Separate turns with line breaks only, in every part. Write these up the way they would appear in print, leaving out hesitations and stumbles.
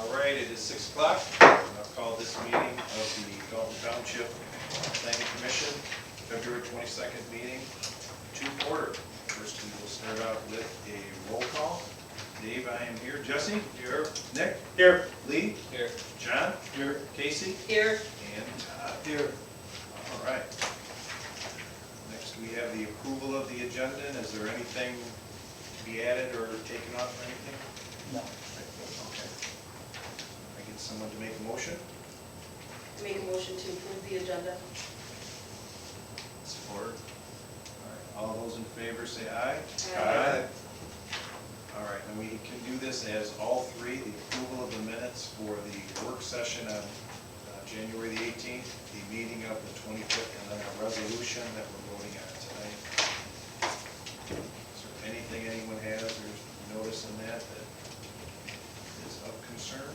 All right, it is 6 o'clock. I'll call this meeting of the Dalton Township Planning Commission, February 22nd meeting to order. First, we will start out with a roll call. Dave, I am here. Jesse? Here. Nick?
Here.
Lee?
Here.
John? Here. Casey?
Here.
And Todd? Here. All right. Next, we have the approval of the agenda. Is there anything to be added or taken off or anything?
No.
Okay. I get someone to make a motion?
Make a motion to approve the agenda.
Support. All right, all those in favor say aye.
Aye.
All right, and we can do this as all three, the approval of the minutes for the work session on January the 18th, the meeting of the 25th, and then our resolution that we're voting on tonight. Is there anything anyone has or notice in that is of concern?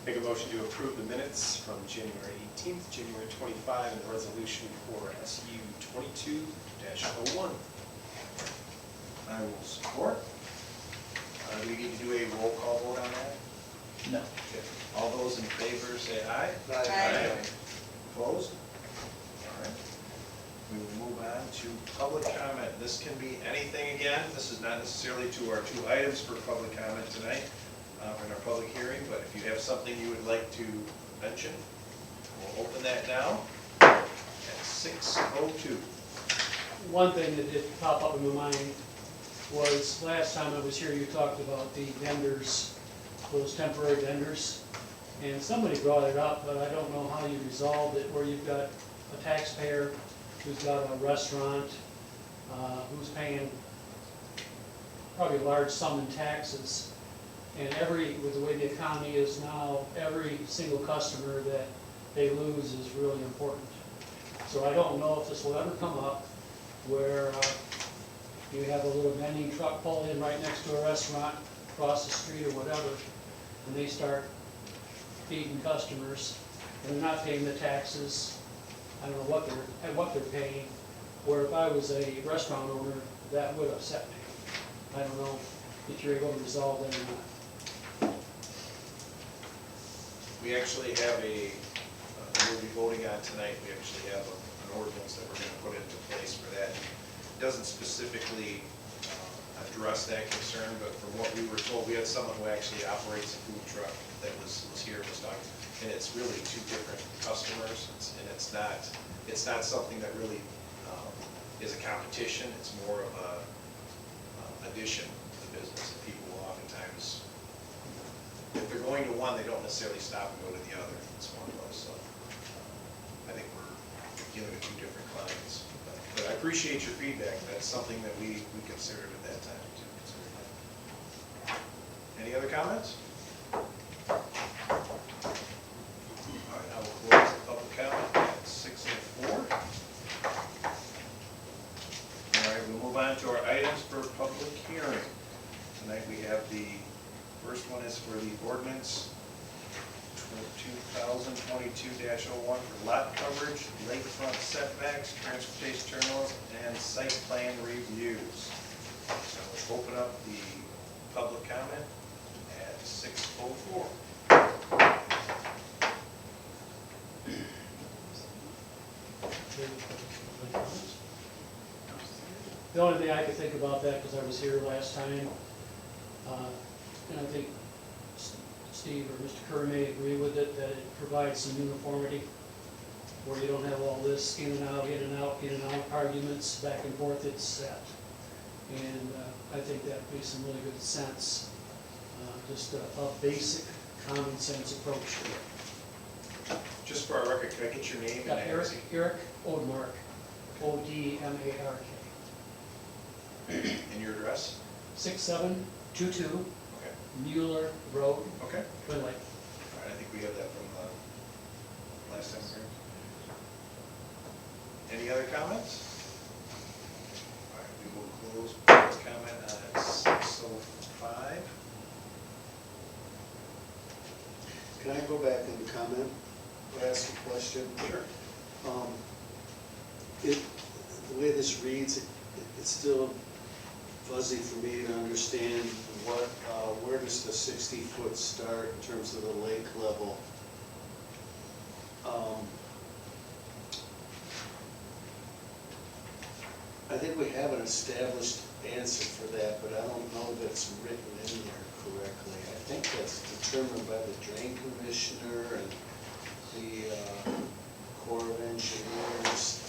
Make a motion to approve the minutes from January 18th, January 25, and the resolution for SU 22-01.
I will support. Do we need to do a roll call vote on that?
No.
Okay. All those in favor say aye.
Aye.
Opposed? All right. We will move on to public comment. This can be anything again. This is not necessarily to our two items for public comment tonight in our public hearing, but if you have something you would like to mention, we'll open that now at 6:02.
One thing that did pop up in my mind was last time I was here, you talked about the vendors, those temporary vendors. And somebody brought it up, but I don't know how you resolved it, where you've got a taxpayer who's got a restaurant, who's paying probably a large sum in taxes. And with the way the economy is now, every single customer that they lose is really important. So I don't know if this will ever come up where you have a little vending truck pull in right next to a restaurant, across the street or whatever, and they start feeding customers, and they're not paying the taxes. I don't know what they're paying, or if I was a restaurant owner, that would upset me. I don't know if you're able to resolve that or not.
We actually have we'll be voting on tonight, we actually have an ordinance that we're going to put into place for that. It doesn't specifically address that concern, but from what we were told, we had someone who actually operates a food truck that was here, was talking, and it's really two different customers, and it's not something that really is a competition. It's more of a addition to the business. People will oftentimes, if they're going to one, they don't necessarily stop and go to the other. It's one of those. So I think we're dealing with two different clients. But I appreciate your feedback. That's something that we considered at that time to consider that. Any other comments? All right, I will close the public comment at 6:04. All right, we'll move on to our items for public hearing. Tonight we have the first one is for the ordinance 2022-01 for lot coverage, lakefront setbacks, transportation terminals, and site plan reviews. So we'll open up the public comment at 6:04.
The only thing I could think about that, because I was here last time, and I think Steve or Mr. Kerr may agree with it, that it provides some uniformity, where you don't have all this in and out, in and out, in and out arguments, back and forth. It's set. And I think that makes some really good sense, just a basic common sense approach to it.
Just for our record, can I get your name and address?
Eric Odmark, O-D-M-A-R-K.
And your address?
6722
Okay.
Mueller Road,
Okay.
Twin Lake.
All right, I think we have that from last time. Correct? Any other comments? All right, we will close public comment at 6:05.
Can I go back and comment or ask a question?
Sure.
The way this reads, it's still fuzzy for me to understand where does the 60-foot start in terms of the lake level? I think we have an established answer for that, but I don't know that it's written in there correctly. I think that's determined by the drain commissioner and the Corps of Engineers.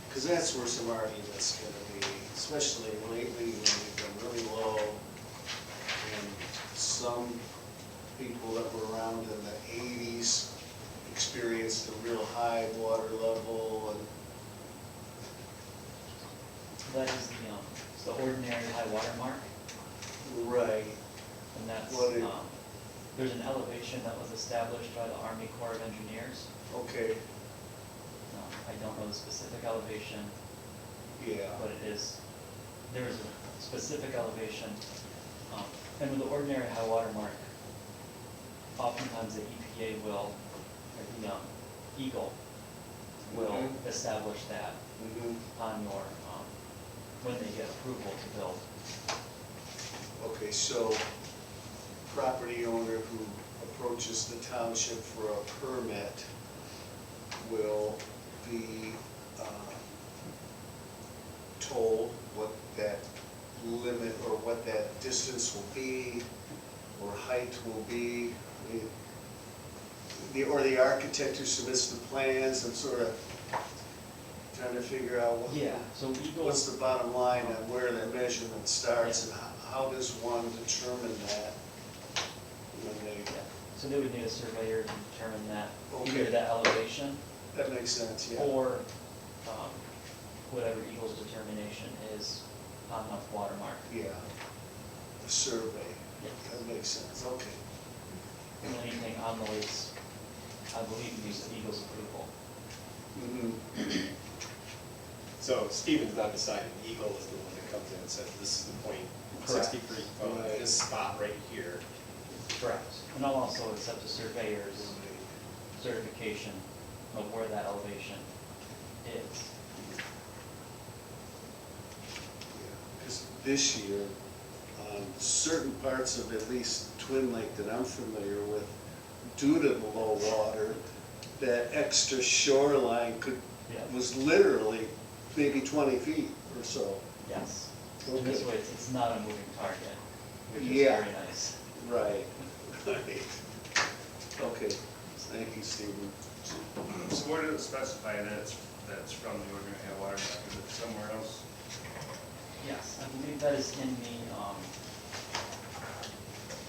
Because that's where some argument's gonna be, especially lately when we've been really low. And some people that were around in the 80s experienced a real high water level and
That is the ordinary high water mark,
right.
and that's,
What it-
there's an elevation that was established by the Army Corps of Engineers.
Okay,
I don't know the specific elevation,
yeah,
but it is, there is a specific elevation. And with the ordinary high water mark, oftentimes the EPA will, or the Eagle will
Mhm.
establish that
mhm,
on your, when they get approval to build.
okay, so property owner who approaches the township for a permit will be told what that limit or what that distance will be or height will be. Or the architect who submits the plans and sort of trying to figure out
So Eagle.
what's the bottom line on where that measurement starts and how does one determine that when they,
Yeah, so they would need a surveyor to determine that,
Okay.
either that elevation,
that makes sense, yeah.
or whatever Eagle's determination is on the water mark.
Yeah, the survey,
Yes.
that makes sense, okay.
And anything on the lease, I believe needs Eagle's approval.
Mhm.
So Stephen's not deciding, Eagle is the one that comes in and says, this is the point,
Correct.
63 foot,
Right.
this spot right here.
Correct. And I'll also accept the surveyor's certification of where that elevation is.
Because this year, on certain parts of at least Twin Lake that I'm familiar with, due to the low water, that extra shoreline
Yeah.
was literally maybe 20 feet or so.
Yes. And this
Okay.
way, it's not a moving target, which is
Yeah.
very nice.
Right, right. Okay, thank you, Stephen.
So where does it specify that's from the ordinary high water mark? Is it somewhere else?
Yes, I believe that is in the,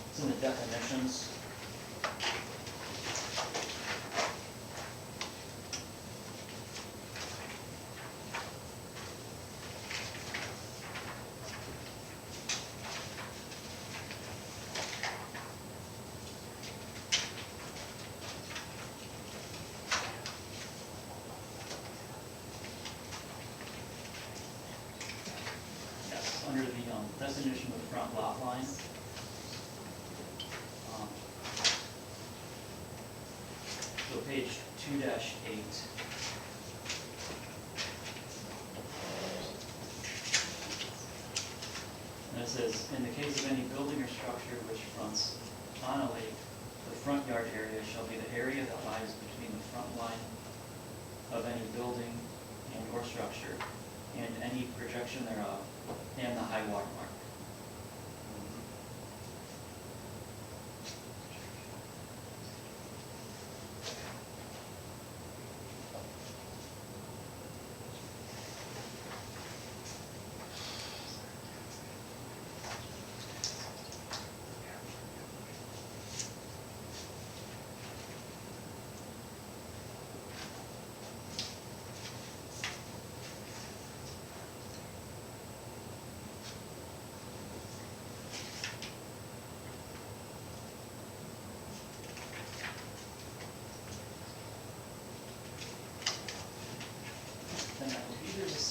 it's in the definitions. Yes, under the definition of front lot line. Um, So page 2-8. And it says, in the case of any building or structure which fronts on a lake, the front yard area shall be the area that lies between the front line of any building and or structure, and any projection thereof, and the high water mark.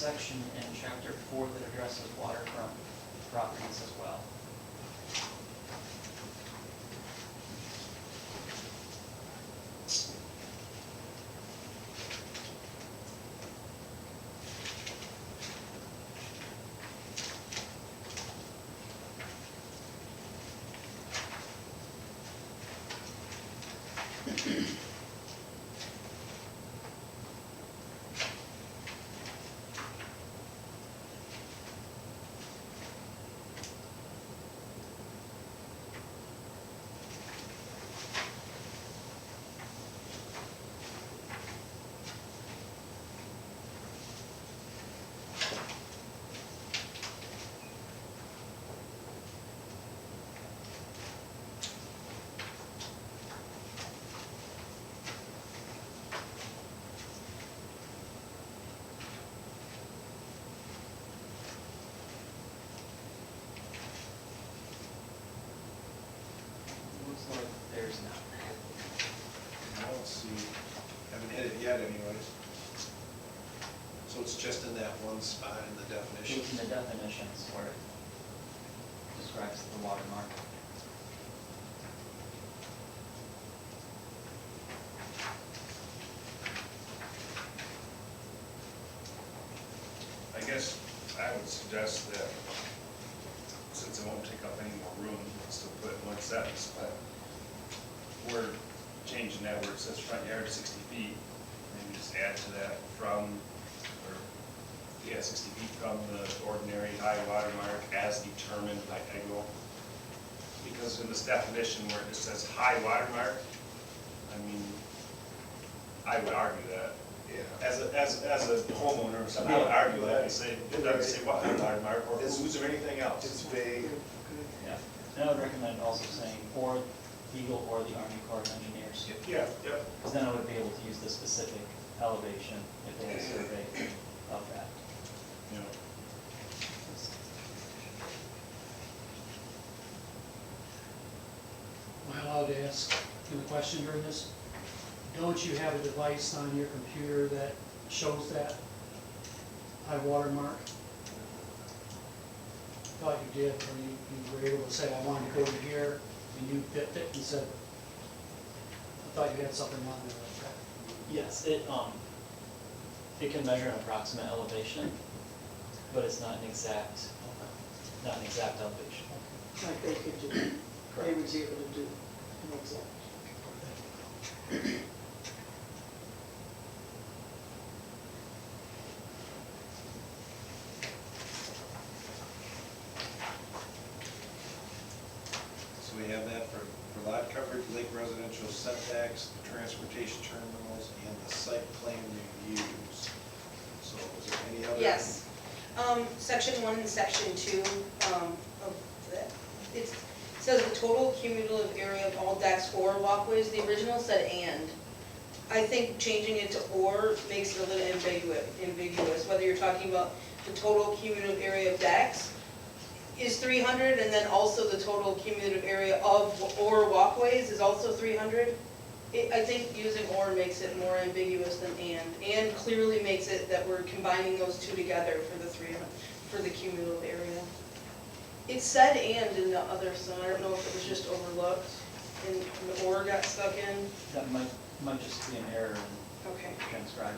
section in chapter 4 that addresses waterfront properties as well. Looks like there's not.
I don't see, haven't hit it yet anyways. So it's just in that one spot in the definition.
It's in the definitions where it describes the watermark.
I guess I would suggest that, since it won't take up any more room, let's still put it in one sentence, but we're changing that where it says front yard 60 feet, maybe just add to that from, or, yeah, 60 feet from the ordinary high water mark as determined by EGO. Because in this definition where it just says high water mark, I mean, I would argue that.
Yeah.
As a homeowner or something, I would argue that, and say, it doesn't say what water mark or who's or anything else.
It's vague.
Yeah, and I would recommend also saying, or Eagle or the Army Corps of Engineers.
Yeah, yep.
Because then I would be able to use the specific elevation if they had a survey of that.
You know,
Am I allowed to ask you a question during this? Don't you have a device on your computer that shows that high water mark? Thought you did, or you were able to say, I wanted to go to here, and you picked it and said, I thought you had something on there like that.
Yes, it can measure an approximate elevation, but it's not an exact elevation.
Like they could do, they would be able to do an exact.
So we have that for lot coverage, lake residential setbacks, the transportation terminals, and the site plan reviews. So is there any other?
Yes. Section 1 and Section 2 of that, it says the total cumulative area of all decks or walkways. The original said and. I think changing it to or makes it a little ambiguous, whether you're talking about the total cumulative area of decks is 300, and then also the total cumulative area of or walkways is also 300. I think using or makes it more ambiguous than and clearly makes it that we're combining those two together for the 300, for the cumulative area. It said and in the other, so I don't know if it was just overlooked and the or got stuck in.
That might just be an error in
Okay.
transcribing.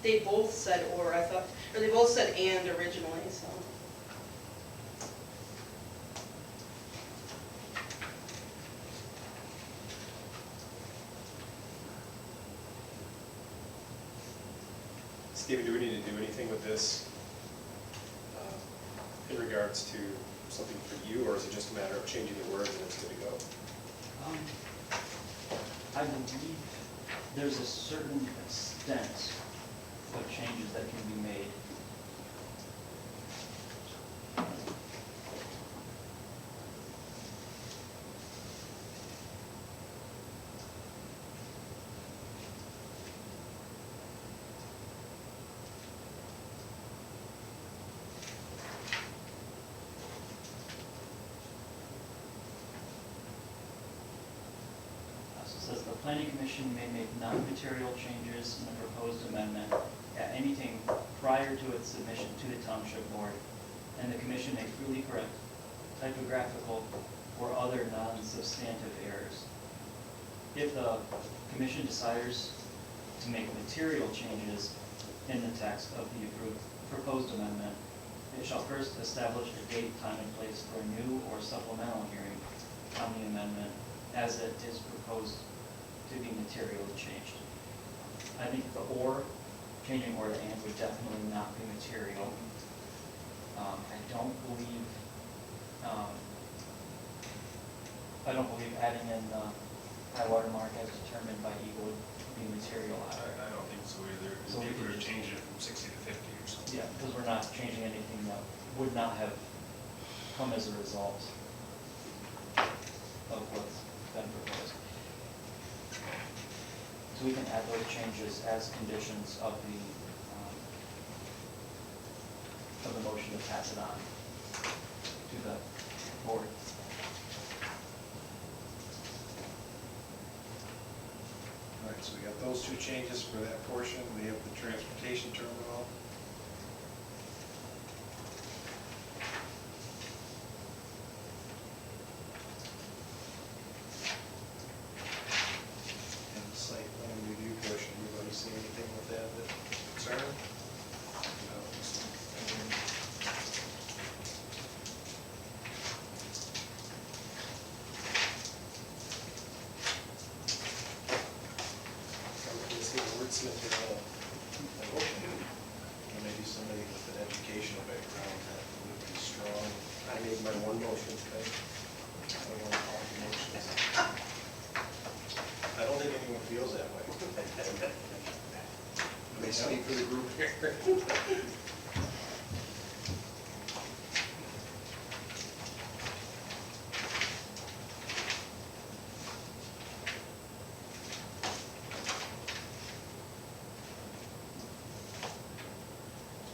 They both said or, I thought, or they both said and originally, so.
Stephen, do we need to do anything with this in regards to something for you, or is it just a matter of changing the words and it's good to go?
I believe there's a certain extent of changes that can be made. So it says the planning commission may make non-material changes in the proposed amendment at anything prior to its submission to the township board, and the commission may freely correct typographical or other non-substantive errors. If the commission desires to make material changes in the text of the proposed amendment, it shall first establish a date, time, and place for a new or supplemental hearing on the amendment as it is proposed to be materially changed. I think the or, changing or to and would definitely not be material. I don't believe adding in the high water mark as determined by Eagle would be material either.
I don't think so either, because
So we
maybe
could
we're
just-
changing it from 60 to 50 or something.
Yeah, because we're not changing anything that would not have come as a result of what's been proposed. So we can add those changes as conditions of the motion to pass it on to the board.
All right, so we got those two changes for that portion. We have the transportation terminal. And the site plan review portion, anybody see anything with that concern? No.
Let's get wordsmith here.
Or maybe somebody with an educational background that would be strong.
I made my one motion today.
I don't want to call it motions. I don't think anyone feels that way. Let me speak for the group here.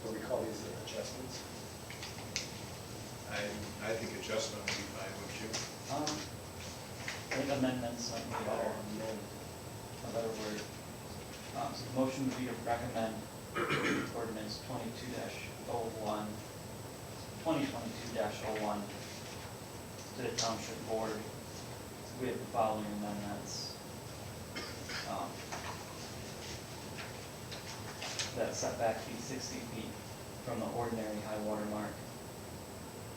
What do we call these adjustments?
I think adjustment would be fine, wouldn't you?
I think amendments might be a better word. So the motion would be to recommend ordinance 2022-01 to the township board with the following amendments. That setback be 60 feet from the ordinary high water mark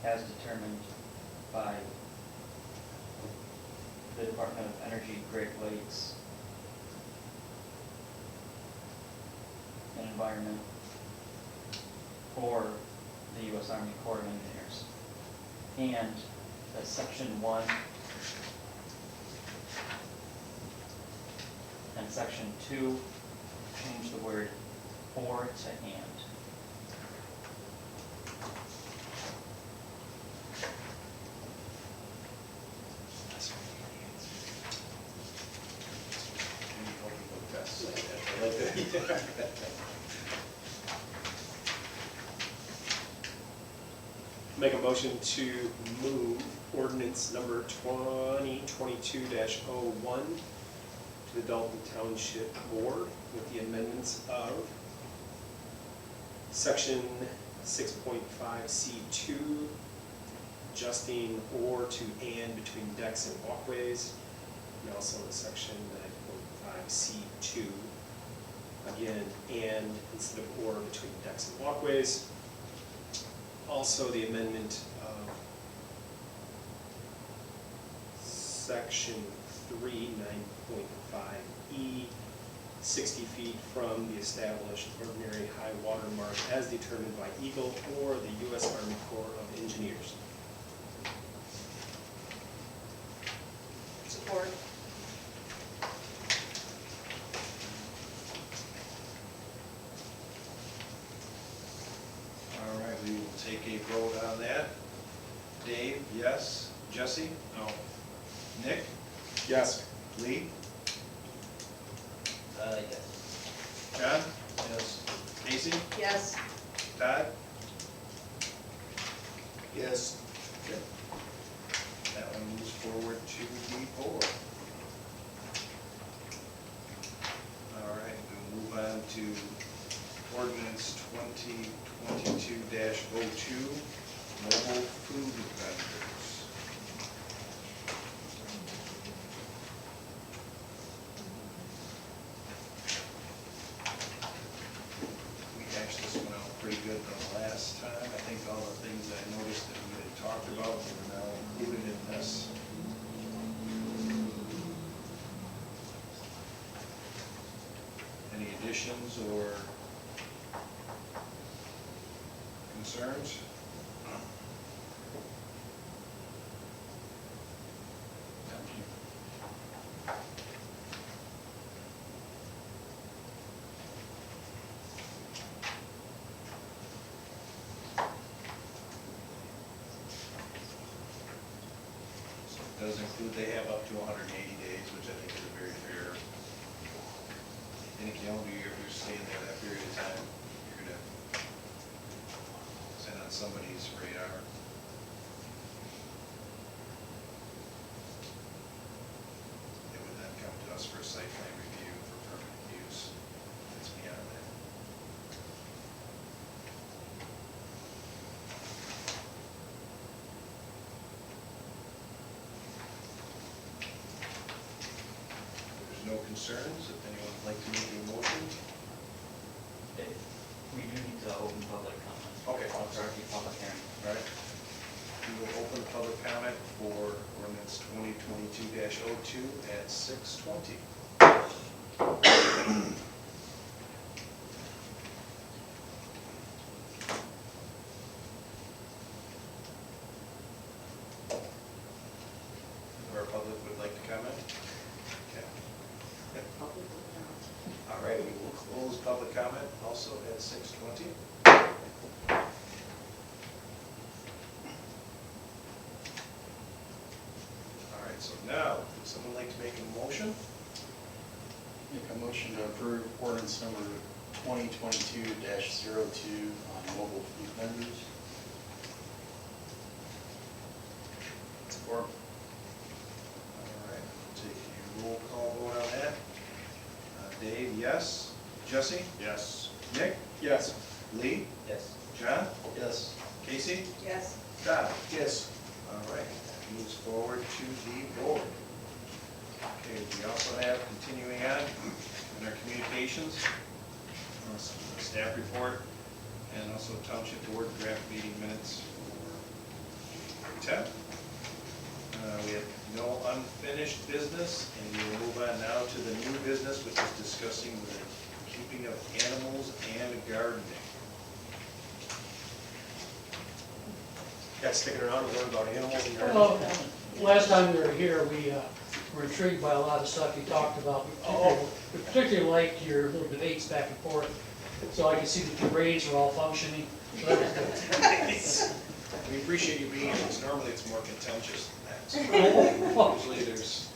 as determined by the Department of Energy, Great Lakes and Environment, or the U.S. Army Corps of Engineers. And that section 1 and section 2 change the word or to and.
Make a motion to move ordinance number 2022-01 to the Dalton Township Board with the amendments of section 6.5C2, adjusting or to and between decks and walkways, and also in section 9.5C2, again, and instead of or between decks and walkways. Also, the amendment of section 3, 9.5E, 60 feet from the established ordinary high water mark as determined by Eagle or the U.S. Army Corps of Engineers.
Support.
All right, we will take a vote on that. Dave, yes. Jesse? No. Nick?
Yes.
Lee?
Yes.
John? Yes. Casey?
Yes.
Todd?
Yes.
Okay. That one moves forward to the board. All right, we'll move on to Ordinance 2022-02, mobile food vendors. We hashed this one out pretty good the last time. I think all the things I noticed that we had talked about were now included in this. Any additions or concerns? So it does include, they have up to 180 days, which I think is very fair. Any calendar year, if you're staying there that period of time, you're gonna send on somebody's radar. It would then come to us for a site plan review for permanent use. It's beyond that. There's no concerns, if anyone would like to make a motion?
We do need to open public comment.
Okay, I'm sorry.
Public hearing.
All right. We will open public comment for ordinance 2022-02 at 6:20. Our public would like to comment? Okay. All right, we will close public comment also at 6:20. All right, so now, would someone like to make a motion?
Make a motion to approve ordinance number 2022-02 on mobile food vendors.
Support. All right, we'll take a roll call vote on that. Dave, yes. Jesse?
Yes.
Nick?
Yes.
Lee?
Yes.
John?
Yes.
Casey?
Yes.
Todd?
Yes.
All right, that moves forward to the board. Okay, we also have, continuing on in our communications, staff report, and also township board draft meeting minutes for 10. We have no unfinished business, and we will move on now to the new business, which is discussing the keeping of animals and gardening.
Guys sticking around to learn about animals and
Well,
gardening?
last time we were here, we were intrigued by a lot of stuff you talked about. We particularly liked your little debates back and forth, so I could see that your brains were all functioning. So that was good.
We appreciate you being here, because normally it's more contentious than that. So
Oh,
usually there's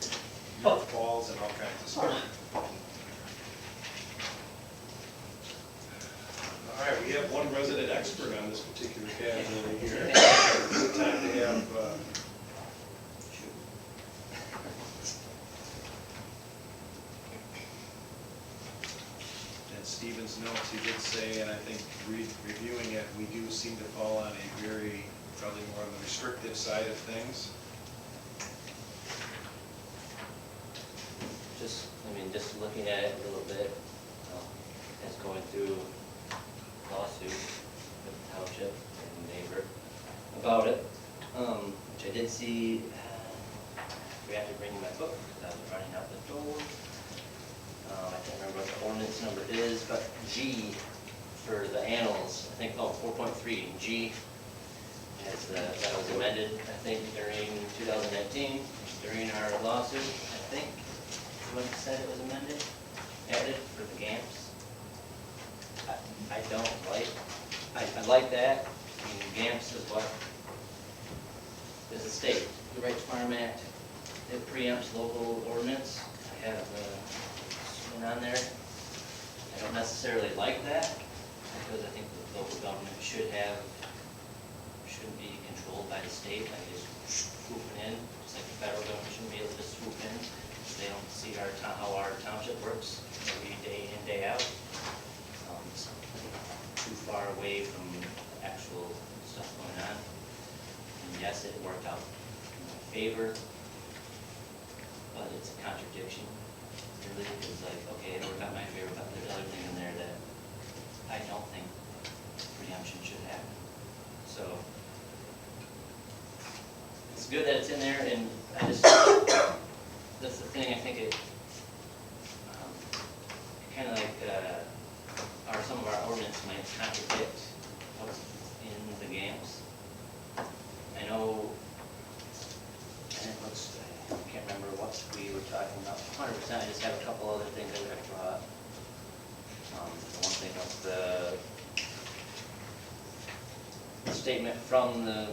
nerf balls and all kinds of stuff. All right, we have one resident expert on this particular category here. It's time to have, in Stephen's notes, he did say, and I think reviewing it, we do seem to fall on a very, probably more on the restrictive side of things.
Just looking at it a little bit, as going through lawsuit with the township and neighbor about it, which I did see, we have to bring my book, because I was running out the door. I can't remember what the ordinance number is, but G for the animals, I think, 4.3, G, that was amended, I think, during 2019, during our lawsuit, I think. When it said it was amended, added for the GAMPs. I don't like, I like that. I mean, GAMPs is what is the state, the Right to Farm Act. It preempts local ordinance. I have one on there. I don't necessarily like that, because I think the local government shouldn't be controlled by the state, like just swooping in, just like the federal government shouldn't be able to just swoop in. They don't see how our township works every day in, day out. too far away from the actual stuff going on. And yes, it worked out in my favor, but it's a contradiction, really, because like, okay, it worked out in my favor, but there's other thing in there that I don't think preemption should happen. So, it's good that it's in there, and I just, that's the thing, I think it kind of like, some of our ordinance might contradict what's in the GAMS. I know, and it looks, I can't remember what we were talking about 100%, I just have a couple other things I would have to draw up. One thing of the statement from the,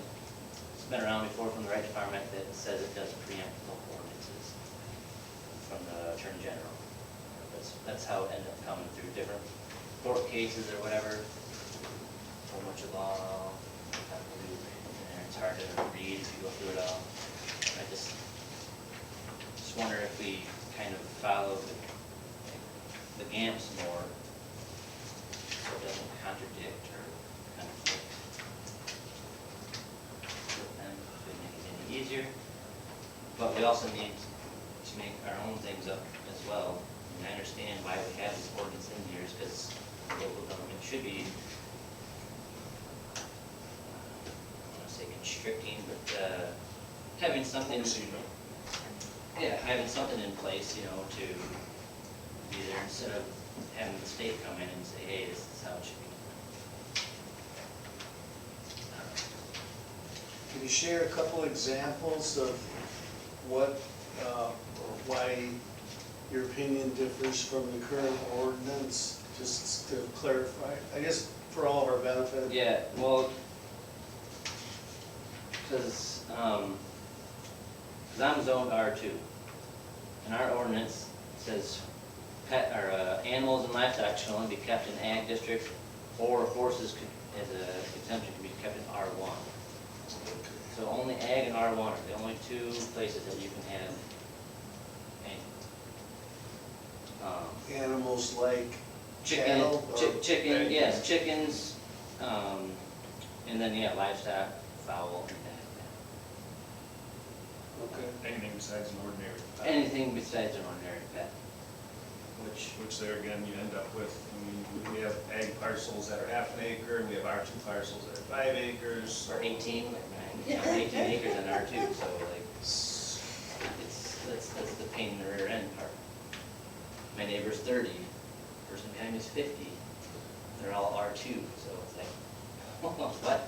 it's been around before, from the Right to Farm Act, that says it does preempt local ordinances from the Attorney General. That's how it ended up coming through different court cases or whatever. So much of law, and it's hard to read if you go through it all. I just wonder if we kind of follow the GAMS more, so it doesn't contradict or conflict with them, if we make it any easier. But we also need to make our own things up as well. And I understand why we have this ordinance in here, is because local government should be, I don't want to say constricting, but having something, yeah, having something in place, you know, to be there instead of having the state come in and say, hey, this is how it should be.
Can you share a couple examples of what, or why your opinion differs from the current ordinance, just to clarify, I guess for all of our benefit?
Yeah, well, because I'm zoned R2, and our ordinance says pet, or animals and livestock should only be kept in ag district, or horses could, as a exemption, can be kept in R1. So only ag and R1 are the only two places that you can have
Animals like
chicken,
cattle? Or
chicken, yes, chickens, and then, yeah, livestock, fowl, and that.
Okay.
Anything besides an ordinary pet.
Anything besides an ordinary pet.
Which there again, you end up with, I mean, we have ag parcels that are half an acre, and we have R2 parcels that are 5 acres.
Or 18, like mine, 18 acres in R2, so like, that's the pain in the rear end part. My neighbor's 30, person behind is 50, they're all R2, so it's like, what?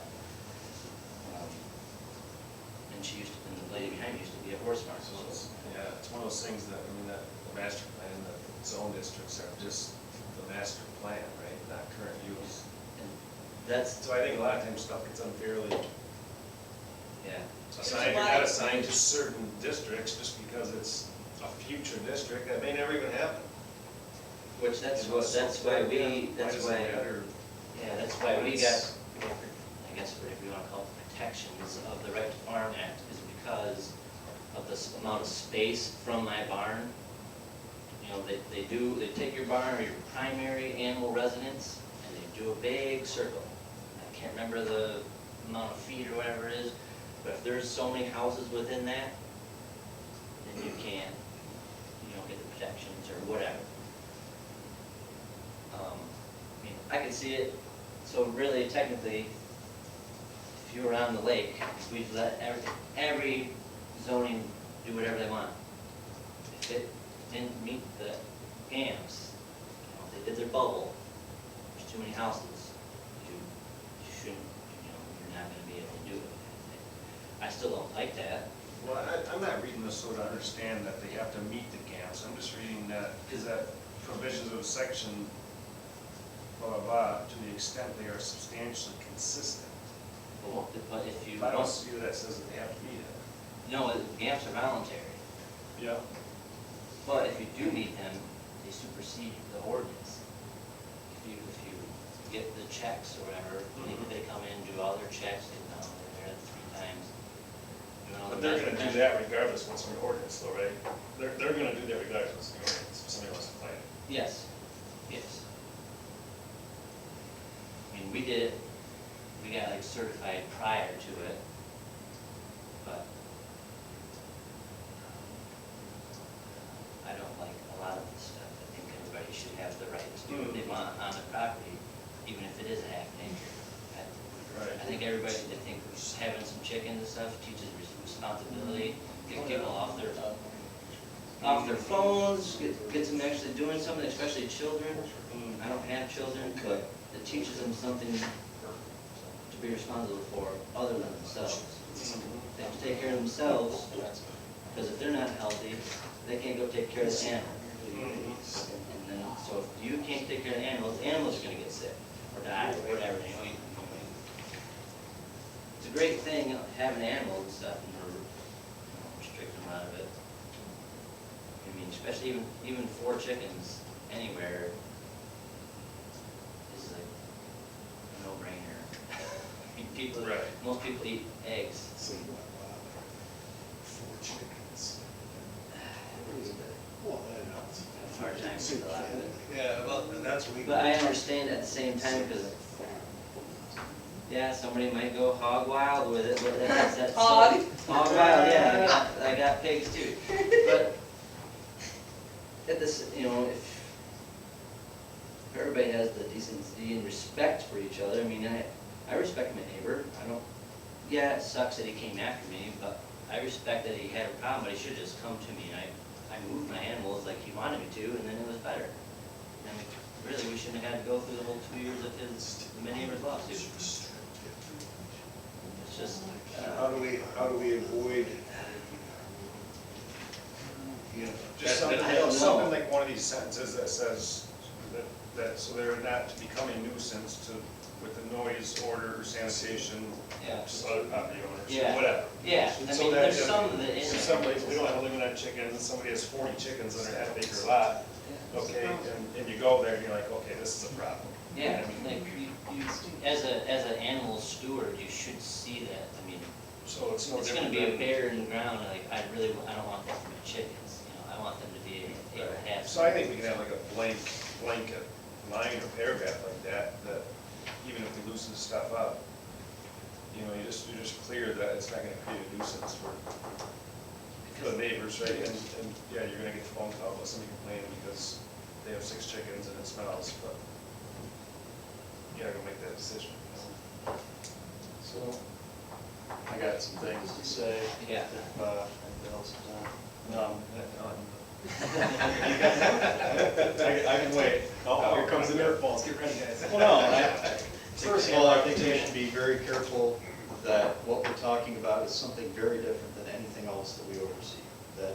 And she used to, and the lady behind used to be a horse farm,
So
so
it's, yeah, it's one of those things that, I mean, that the master plan, the zone districts are just the master plan, right, not current use.
and that's,
So I think a lot of times stuff gets unfairly
yeah.
assigned, or not assigned to certain districts just because it's a future district that may never even happen.
Which that's
You know,
what, that's why we,
why
that's
does it
why,
matter?
yeah, that's why we got, I guess if we want to call it protections of the Right to Farm Act, is because of the amount of space from my barn. You know, they take your barn or your primary animal residence, and they do a big circle. I can't remember the amount of feet or whatever it is, but if there's so many houses within that, then you can't, you know, get the protections or whatever. I mean, I can see it, so really technically, if you were on the lake, we'd let every zoning do whatever they want. If it didn't meet the GAMS, you know, if they did their bubble, there's too many houses, you shouldn't, you know, you're not gonna be able to do it. I still don't like that.
Well, I'm not reading this so to understand that they have to meet the GAMS, I'm just reading that, is that provisions of section blah, blah, blah, to the extent they are substantially consistent.
But if you
I don't
don't,
see that says that they have to meet it.
no, GAMS are voluntary.
Yeah.
But if you do meet them, they supersede the ordinance. If you get the checks or whatever, they come in, do all their checks, they come there 3 times. doing all
But
the
they're gonna do
measurements.
that regardless of what's in the ordinance though, right? They're gonna do that regardless of what's in the ordinance, if somebody wants to play it.
Yes, yes. we did it, we got like certified prior to it, but I don't like a lot of this stuff. I think everybody should have the right to do what they want on the property, even if it is a half an acre. I think everybody, I think having some chickens and stuff teaches responsibility, get people off their phones, gets them actually doing something, especially children. I don't have children, but it teaches them something to be responsible for other than themselves. They have to take care of themselves, because if they're not healthy, they can't go take care of the animal. And then, so if you can't take care of the animals are gonna get sick, or die, or whatever, you know. It's a great thing, having animals and stuff, and we're, restrict them out of it. I mean, especially even 4 chickens anywhere is like a no-brainer. I mean, people, most people eat eggs.
So you want 4 chickens. Well,
Have a hard time with a lot of it.
Yeah, well, that's what we.
But I understand at the same time, because, yeah, somebody might go hog wild with it, but that's.
Hog?
Hog wild, yeah, I got pigs too. But at this, if everybody has the decency and respect for each other, I mean, I respect my neighbor. I don't, yeah, it sucks that he came after me, but I respect that he had a problem, but he should just come to me. And I moved my animals like he wanted me to, and then it was better. I mean, really, we shouldn't have had to go through the whole 2 years of my neighbor's lawsuit. It's just,
How do we avoid,
Just
I don't know.
something like one of these sentences that says that so they're not to become a nuisance with the noise, order, or sanitation,
Yeah.
just other property owners,
Yeah.
or whatever.
yeah, I
So
mean,
that
there's
if-
some of it in
If
there.
somebody, we don't have a limit on chickens, somebody has 40 chickens on a half-acre lot, okay, and you go there and you're like, okay, this is a problem.
Yeah, like, you, as an animal steward, you should see that. I mean,
So it's no
it's
different.
gonna be a
than-
bear in the ground, like, I don't want that for my chickens, I want them to be able to have.
So I think we can have like a blanket line or paragraph like that even if we loosen stuff up, you're just clear that it's not gonna create a nuisance for the neighbors, right? And yeah, you're gonna get the phone call about somebody complaining because they have 6 chickens and it smells, but you gotta go make that decision.
So, I got some things to say.
Yeah.
If anybody else is on. I can wait.
Oh, here comes the nerf balls, get ready, guys.
Well, no, first of all, I think we should be very careful that what we're talking about is something very different than anything else that we oversee. That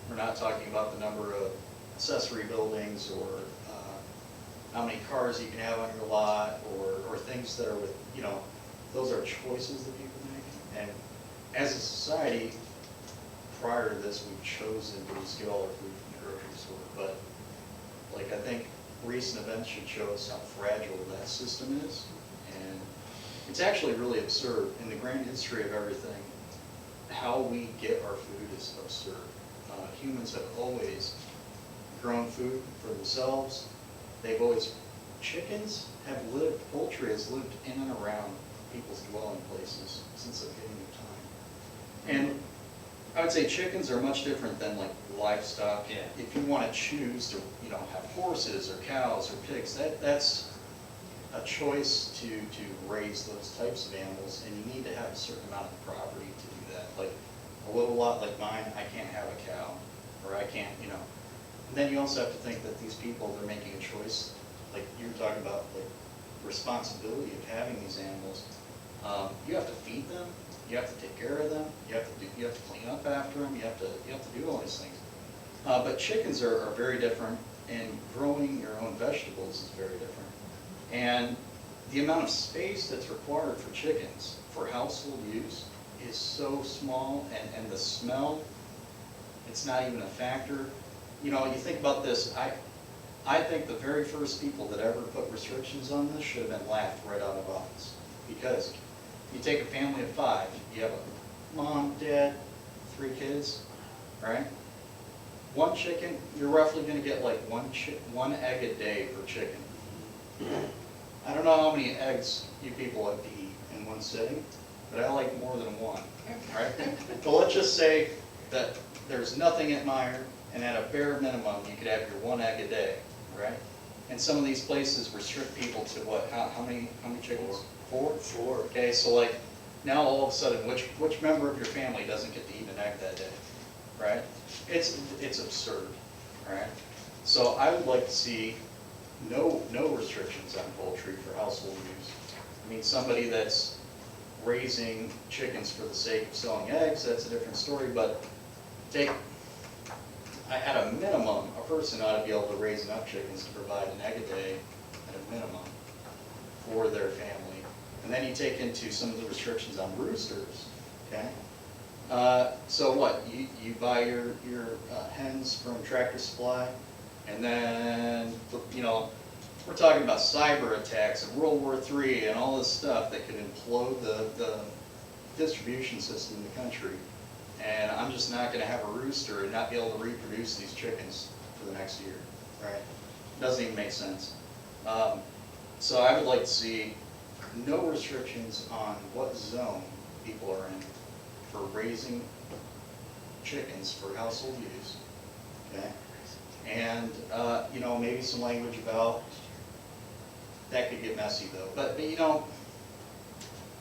we're not talking about the number of accessory buildings or how many cars you can have on your lot or things that are with, those are choices that people make. And as a society, prior to this, we've chosen to just get all our food from the grocery store. But I think recent events should show us how fragile that system is. And it's actually really absurd. In the grand history of everything, how we get our food is absurd. Humans have always grown food for themselves. They've always, chickens have lived, poultry has lived in and around people's dwelling places since the beginning of time. And I would say chickens are much different than like livestock.
Yeah.
If you want to choose to, have horses or cows or pigs, that's a choice to raise those types of animals, and you need to have a certain amount of property to do that. Like a little lot like mine, I can't have a cow, or I can't, And then you also have to think that these people, they're making a choice, like you were talking about, like responsibility of having these animals. You have to feed them, you have to take care of them, you have to clean up after them, you have to do all these things. But chickens are very different, and growing your own vegetables is very different. And the amount of space that's required for chickens for household use is so small, and the smell, it's not even a factor. You think about this, I think the very first people that ever put restrictions on this should have been laughed right out of office. Because you take a family of 5, you have a mom, dad, 3 kids, right? 1 chicken, you're roughly gonna get like one egg a day per chicken. I don't know how many eggs you people like to eat in one sitting, but I like more than one, right? But let's just say that there's nothing at Meyer, and at a bare minimum, you could have your 1 egg a day, right? And some of these places restrict people to what, how many chickens? 4? 4. Okay, so like, now all of a sudden, which member of your family doesn't get to eat an egg that day, right? It's absurd, right? So I would like to see no restrictions on poultry for household use. I mean, somebody that's raising chickens for the sake of selling eggs, that's a different story, but at a minimum, a person ought to be able to raise enough chickens to provide an egg a day at a minimum for their family. And then you take into some of the restrictions on roosters, okay? So what, you buy your hens from Tractor Supply, and then, you know, we're talking about cyber attacks and World War III and all this stuff that could implode the distribution system in the country. And I'm just not gonna have a rooster and not be able to reproduce these chickens for the next year, right? Doesn't even make sense. So I would like to see no restrictions on what zone people are in for raising chickens for household use, okay? And, you know, maybe some language about, that could get messy though, but you know,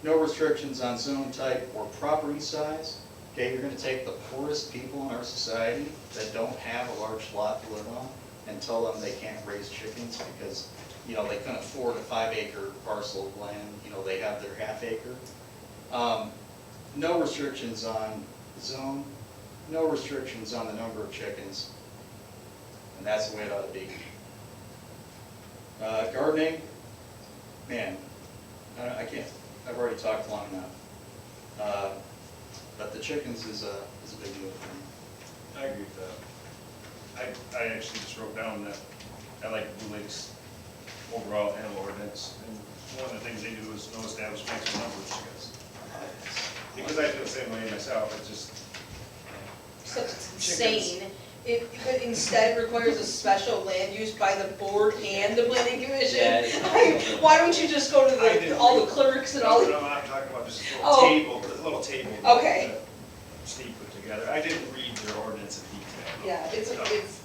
no restrictions on zone type or property size. Okay, you're gonna take the poorest people in our society that don't have a large lot to live on and tell them they can't raise chickens because, you know, they couldn't afford a 5-acre parcel of land, you know, they have their half-acre. No restrictions on zone, no restrictions on the number of chickens, and that's the way it ought to be. Gardening, man, I can't, I've already talked long enough. But the chickens is a big deal for me.
I agree with that. I actually just wrote down that I like Blue Lake's overall animal ordinance. And one of the things they do is no establishment maximum number of chickens. Because I feel the same way myself, it's just.
Except it's insane. It instead requires a special land use by the board and the planning commission.
Yeah, it's
Why don't you just go to all the clerks and all
No,
the,
no, I'm talking about just a
Oh.
little table.
Okay.
that Steve put together. I didn't read their ordinance in detail.
yeah,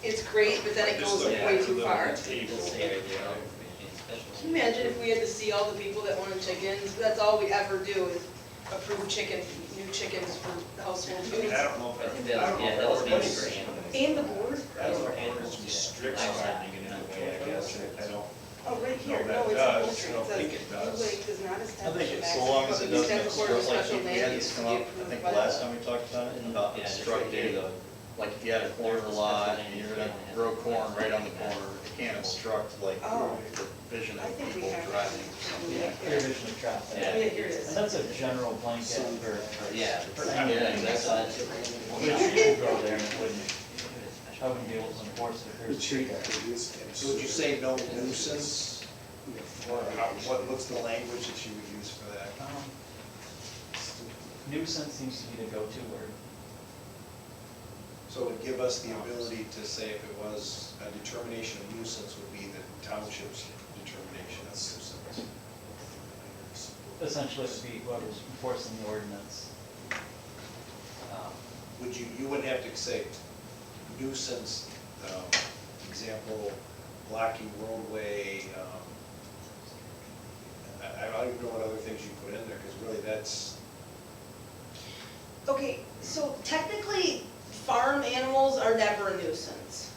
it's great, but then it
Just
goes
looked
way
at
too
the
far.
Table.
Just say right there,
Can you imagine if we had to see all the people that wanted chickens? That's all we ever do is approve new chickens for household
I mean,
use.
I don't know
I
if
think
I don't know
yeah,
if
that was
our
maybe
ordinance-
for animals.
And the board?
I don't know if our ordinance restricts farming in any way, I guess. I don't.
Oh, right here,
No,
no,
that
it's
does.
poultry.
I don't think
It
it
says,
does.
Blue Lake does not
I
establish
think
a
so long as it
maximum,
doesn't
but instead
obstruct, like
special
we
land
had
use
this
to
come
be
up, I
approved
think
by
the
the-
last time we talked about it, about
Yeah, it's right
obstructing,
there,
like if you had a corner lot and you're gonna grow corn right on the corner, it can't obstruct like
Oh.
the vision
I
of
think we
people
have.
driving.
Clear vision of traffic.
Yeah.
Yeah, here it
And
is.
that's a general blanket for,
Yeah.
for
Yeah,
anything,
that's
that's,
not.
which you could go there and it wouldn't, I wouldn't be able to enforce it if there's a tree there.
So would you say no nuisance? Or what's the language that you would use for that?
Nuisance seems to be the go-to word.
So it would give us the ability to say if it was a determination of nuisance would be the township's determination of nuisance.
Essentially, it would be whoever's enforcing the ordinance.
Would you wouldn't have to say nuisance, example, blocking roadway, I don't even know what other things you put in there, because really that's,
Okay, so technically, farm animals are never a nuisance.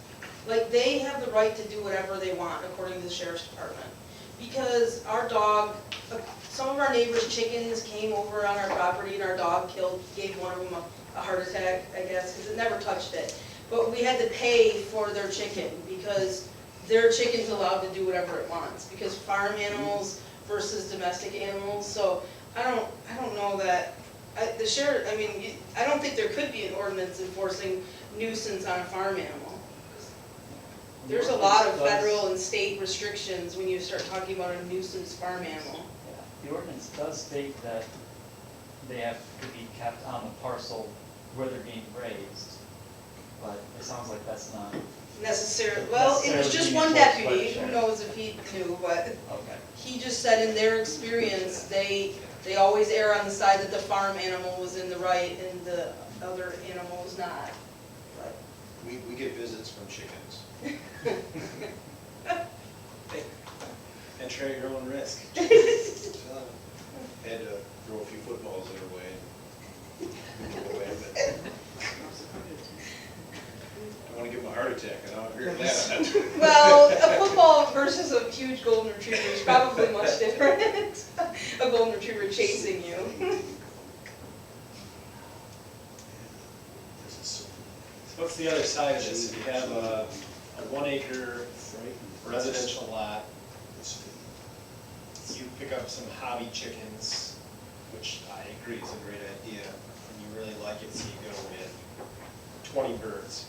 Like, they have the right to do whatever they want, according to the sheriff's department. Because our dog, some of our neighbors' chickens came over on our property and our dog gave one of them a heart attack, I guess, because it never touched it. But we had to pay for their chicken, because their chicken's allowed to do whatever it wants, because farm animals versus domestic animals, so I don't know that, the sheriff, I mean, I don't think there could be an ordinance enforcing nuisance on a farm animal. There's a lot of federal and state restrictions when you start talking about a nuisance farm animal.
Yeah, the ordinance does state that they have to be kept on the parcel where they're being raised, but it sounds like that's not
necessarily, well, it was just one deputy, who knows if he knew, but
Okay.
he just said in their experience, they always err on the side that the farm animal was in the right and the other animal was not. But
We get visits from chickens.
And try your own risk.
Had to throw a few footballs their way. Go away, but I want to get my heart attack, and I don't hear that.
Well, a football versus a huge golden retriever is probably much different. A golden retriever chasing you.
So what's the other side of this? If you have a 1 acre residential lot, you pick up some hobby chickens, which I agree is a great idea, and you really like it, so you go with 20 birds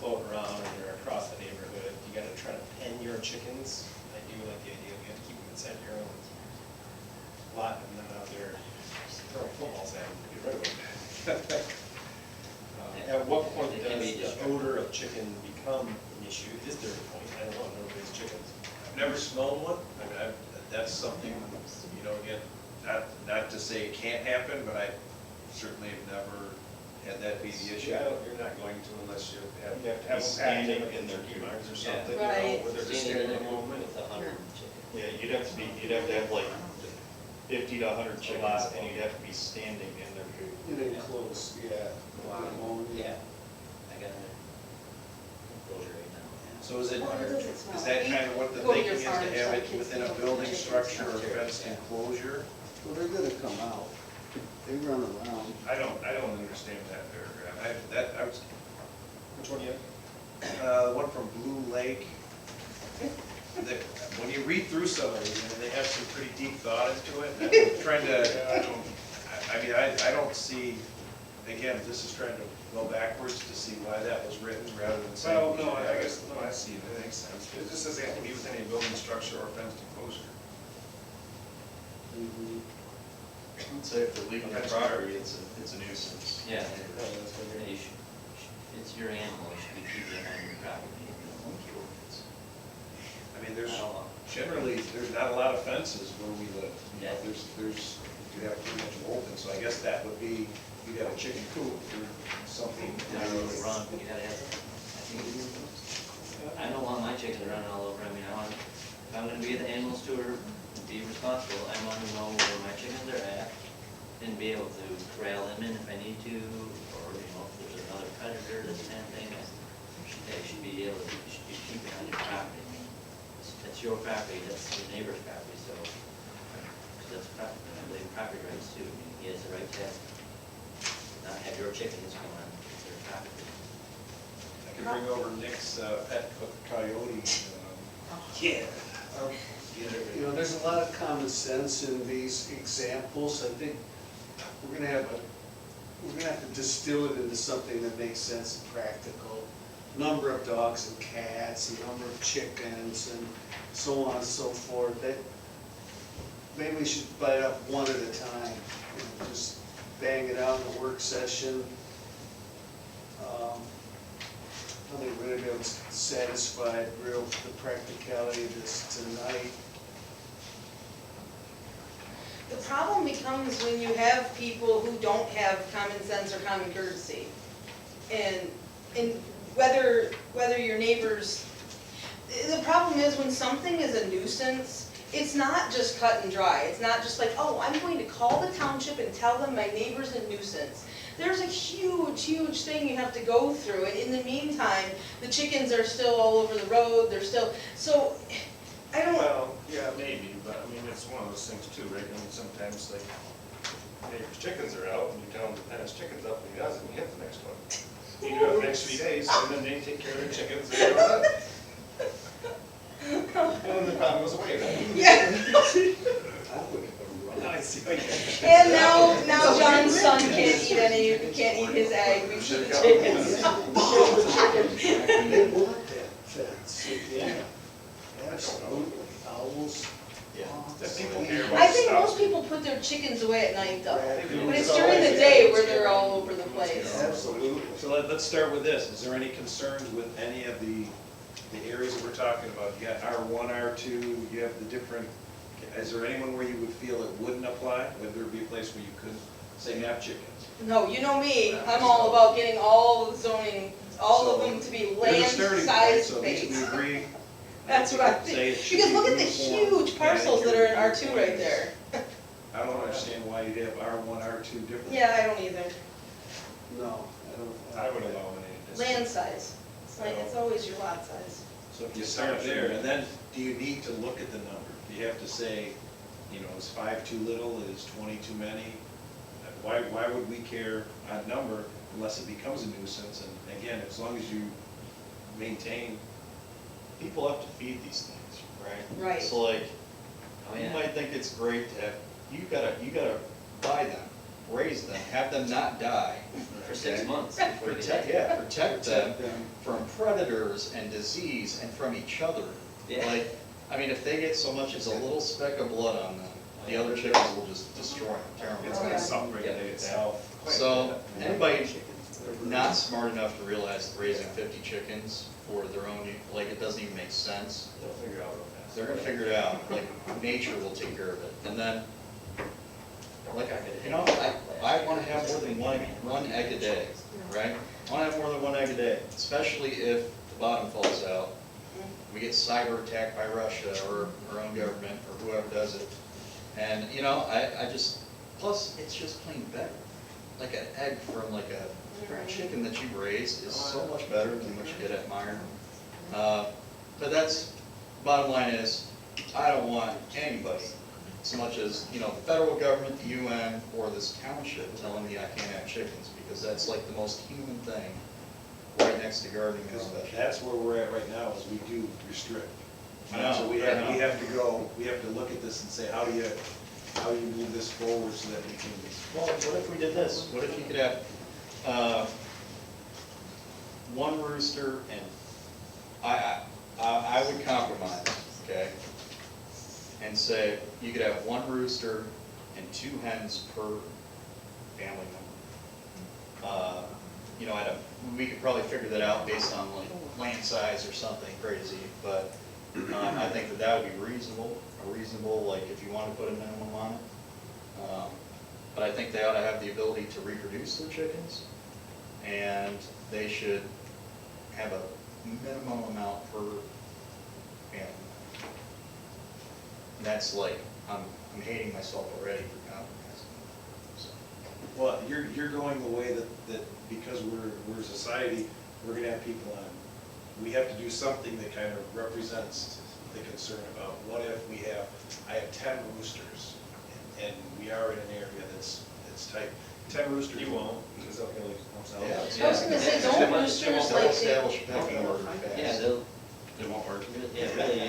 floating around and they're across the neighborhood. You gotta try to pen your chickens. I do like the idea, you have to keep them inside your own lot and not out there throwing footballs at them to get rid of them. At what point
It can
does
be
the
destructive.
odor of chicken become an issue? Is there a point? I don't know, nobody's chickens.
I've never smelled one. I mean, that's something, you know, again, not to say it can't happen, but I certainly have never had that be the issue.
You're not going to unless you have
You have to
them
be standing
packed
in their
turkey
coop.
barns or
Yeah.
something, you
Right.
know, where they're just
Standing
standing
in
in a moment.
with 100 chickens.
Yeah, you'd have to have like 50 to 100 chickens, and you'd have to be standing in their coop.
It ain't close, yeah.
Yeah. I got an enclosure right now.
So is it,
Well, it doesn't smell.
is that kind of what the
Go to
thinking
your
is, to
farm,
have
so
it
kids
within
can
a
go
building
chickens.
structure or fenced enclosure?
Well, they're gonna come out. They run around.
I don't understand that paragraph.
I was,
Which one do you have?
the one from Blue Lake. When you read through some of these, they have some pretty deep thought into it. And I'm trying to, I don't see, again, this is trying to go backwards to see why that was written rather than saying.
Well, no, I guess, no, I see, that makes sense. It just says they have to be within a building structure or fenced enclosure.
I'd say if they're leaving the property, it's a nuisance.
Yeah. You should- It's your animal, you should be keeping it on your property.
I mean, there's,
I don't know.
generally, there's not a lot of fences where we live. You know,
Yeah.
you have pretty much open, so I guess that would be, you'd have a chicken coop or something.
You gotta run, you gotta have, I don't want my chickens running all over, I mean, if I'm gonna be the animal steward, be responsible, I want to know where my chickens are at, and be able to corral them in if I need to, or, you know, if there's another predator, this kind of thing, they should be able to, you should be keeping on your property. I mean, that's your property, that's your neighbor's property, so, 'cause that's property, I believe property rights too, I mean, he has the right to not have your chickens come on their property.
I could bring over Nick's pet coyote.
Yeah.
You know, there's a lot of common sense in these examples. I think we're gonna have to distill it into something that makes sense and practical. Number of dogs and cats, the number of chickens, and so on and so forth. That, maybe we should bite up one at a time, and just bang it out in a work session. I think we're gonna be able to satisfy the practicality of this tonight.
The problem becomes when you have people who don't have common sense or common courtesy. And whether your neighbors, the problem is when something is a nuisance, it's not just cut and dry. It's not just like, oh, I'm going to call the township and tell them my neighbor's a nuisance. There's a huge, huge thing you have to go through, and in the meantime, the chickens are still all over the road, they're still, so, I don't.
Well, yeah, maybe, but I mean, it's one of those things too, right? I mean, sometimes like, neighbor's chickens are out and you tell him to pen his chickens up and he doesn't, you hit the next one. You do it the next 3 days and then they take care of their chickens and they're done. And then the problem goes away, right?
Yeah.
I see.
And now John's son can't eat his egg, we should have chickens.
They want that fence.
Yeah.
Absolutely. Owls.
Yeah.
That people hear about
I think
stuff.
most people put their chickens away at night though,
Right.
but it's during the day where they're all over the place.
Absolutely.
So let's start with this. Is there any concerns with any of the areas that we're talking about? You got R1, R2, you have the different, is there anyone where you would feel it wouldn't apply? Would there be a place where you could, say, have chickens?
No, you know me, I'm all about getting all the zoning, all of them to be
There's a starting point,
land-sized
so at least we
space.
agree.
That's what I
Say it
think,
should
because
be
look at the
uniform
huge parcels that are in R2
manicure
right there.
I don't understand why you'd have R1, R2 different.
Yeah, I don't either,
No, I don't.
I would allow it.
land size, it's always your lot size.
So if you start there, and then do you need to look at the number? Do you have to say, you know, is 5 too little, is 20 too many? Why would we care on number unless it becomes a nuisance? And again, as long as you maintain,
People have to feed these things, right?
Right.
So like,
Oh,
you
yeah.
might think it's great to have, you gotta buy them, raise them, have them not die.
For 6
okay?
months before you
Protect,
get
yeah, protect them
Protect them.
from predators and disease and from each other.
Yeah.
Like, I mean, if they get so much as a little speck of blood on them, the other chickens will just destroy them, tear them
It's
apart.
gonna self-regulate itself.
So, anybody not smart enough to realize that raising 50 chickens for their own, like, it doesn't even make sense.
They'll figure it out real fast.
They're gonna figure it out, like, nature will take care of it. And then, like, you know, I wanna have more than one egg a day, right? I wanna have more than one egg a day, especially if the bottom falls out. We get cyber attacked by Russia or our own government or whoever does it. And, you know, I just, plus, it's just plain better. Like an egg from like a chicken that you raised is so much better than what you get at Meyer. But that's, bottom line is, I don't want anybody, so much as, you know, the federal government, the UN, or this township telling me I can't have chickens, because that's like the most human thing, right next to gardening and
because
stuff.
that's where we're at right now, is we do restrict.
I know,
So we
I
have,
know.
we have to go, we have to look at this and say, how do you move this forward so that we can,
Well, what if we did this? What if you could have, one rooster and, I would compromise, okay? And say, you could have one rooster and 2 hens per family member. You know, we could probably figure that out based on like land size or something crazy, but, I think that would be reasonable, like if you want to put a minimum on it. But I think they ought to have the ability to reproduce their chickens, and they should have a minimum amount per family. And that's like, I'm hating myself already for compromising. So,
well, you're going the way that because we're a society, we're gonna have people on, we have to do something that kind of represents the concern about what if I have 10 roosters, and we are in an area that's tight. 10 roosters.
You won't, because they'll kill themselves.
Yeah.
I was gonna say,
Yeah.
don't
Yeah.
roosters
They'll
like,
establish a pecking order fast.
Yeah, they'll,
It won't work.
yeah, really.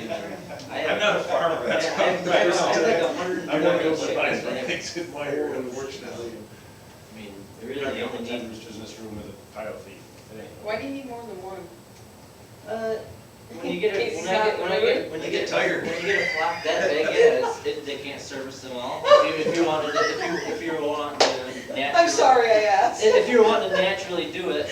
I'm not a farmer, that's why I'm
I have like
I'm not going to buy
120 chickens.
things in my area, unfortunately.
I mean,
You're
really,
not
they
gonna
only
put 10
need,
roosters in this room with a tile feed. It ain't.
why do you need more than one?
when you get a, when you get
tired.
When you get a flock that big, yeah, they can't service them all. If you wanted, if you were wanting to naturally.
I'm sorry I asked.
If you're wanting to naturally do it,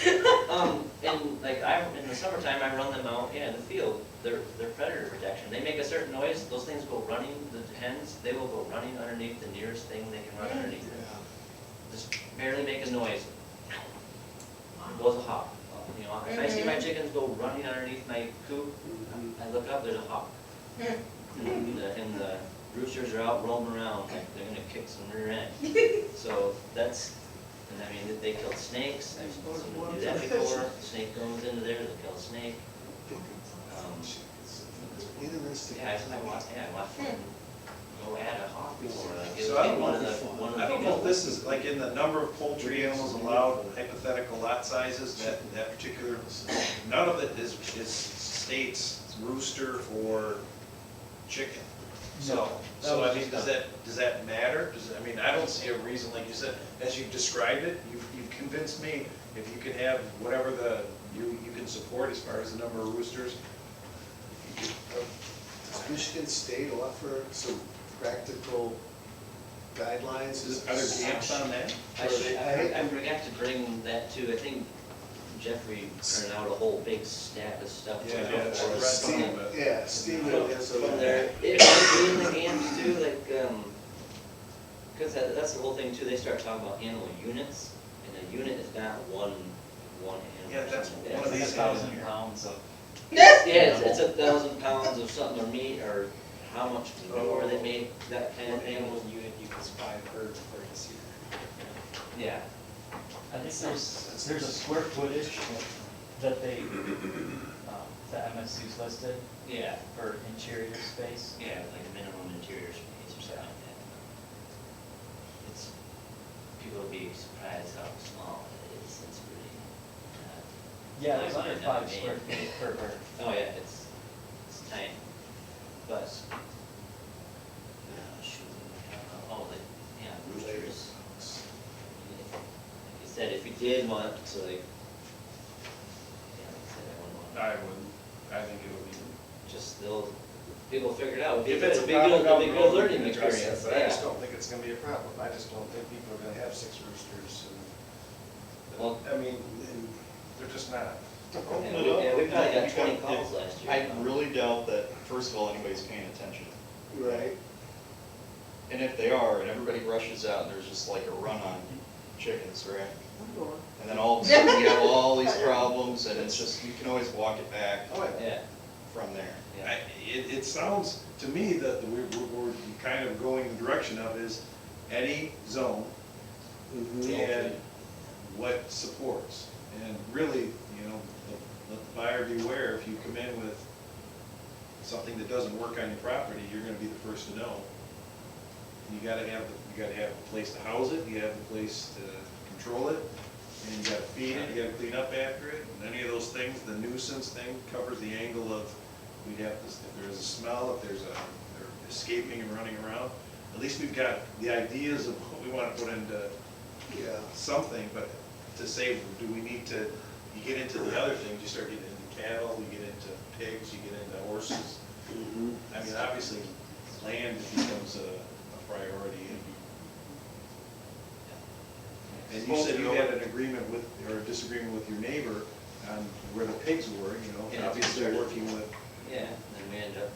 and like in the summertime, I run them out, in the field, they're predator protection. They make a certain noise, those things go running, the hens, they will go running underneath the nearest thing they can run underneath. Just barely make a noise. Goes a hawk. You know, if I see my chickens go running underneath my coop, I look up, there's a hawk. And the roosters are out roaming around, like they're gonna kick some rear end. So that's, and I mean, they killed snakes, I've seen them do that before, snake goes into there, they kill a snake. Yeah, I watched them go at a hawk before, like it was
So I don't
one
know
of the.
I don't know if this is, like, in the number of poultry animals allowed, hypothetical lot sizes, that particular, none of it states rooster or chicken. So I mean, does that matter? I mean, I don't see a reason, like you said, as you've described it, you've convinced me, if you can have whatever you can support as far as the number of roosters,
Michigan State offer some practical guidelines?
Are there camps on that?
I forgot to bring that too. I think Jeffrey printed out a whole big stack of stuff.
Yeah,
for
yeah,
us.
I read some of it.
Yeah, Steve has a.
From there, it might be in the camps too, like, cause that's the whole thing too, they start talking about animal units, and a unit is not one animal.
Yeah, that's
or something.
one of
It's
these
like 1,000
here.
pounds of,
Yeah, it's 1,000 pounds of something or meat, or how much more they make, that kind of
One
thing.
animal unit equals 5 birds per acre.
Yeah,
I think there's a square footage that they, the MSU's listed
yeah,
for interior space.
yeah, like a minimum interior space or something like that. It's, people would be surprised how small it is, it's really,
Yeah, it was under
Not
5 square
made.
feet per bird.
oh yeah, it's tiny. But, shoot, I don't know, yeah, roosters. Like you said, if you did want to like, yeah, like I said, I wouldn't want
I wouldn't, I think it would be.
just, people figure it out.
If it's a
It'd be
problem
good,
down
it'd
the
be good
road, we
learning
can address
experience,
it, but I just
yeah.
don't think it's gonna be a problem. I just don't think people are gonna have 6 roosters and,
Well-
I mean, they're just not.
Yeah, we probably got 20 calls last year.
I really doubt that, first of all, anybody's paying attention.
Right.
And if they are, and everybody rushes out, and there's just like a run on chickens, right?
I'm going.
And then all of a sudden, you have all these problems, and it's just, you can always walk it back
Oh, yeah.
Yeah,
from there.
yeah.
It sounds to me that we're kind of going the direction of is any zone and what supports. And really, you know, let the buyer beware, if you come in with something that doesn't work on your property, you're gonna be the first to know. You gotta have a place to house it, you have a place to control it, and you gotta feed it, you gotta clean up after it, and any of those things, the nuisance thing covers the angle of, we'd have to, if there's a smell, if they're escaping and running around, at least we've got the ideas of what we wanna put into something, but to say, do we need to, you get into the other things, you start getting into cattle, you get into pigs, you get into horses. I mean, obviously, land becomes a priority. And you said you had an agreement with, or a disagreement with your neighbor on where the pigs were, you know,
Yeah.
obviously working with.
Yeah, and then we ended up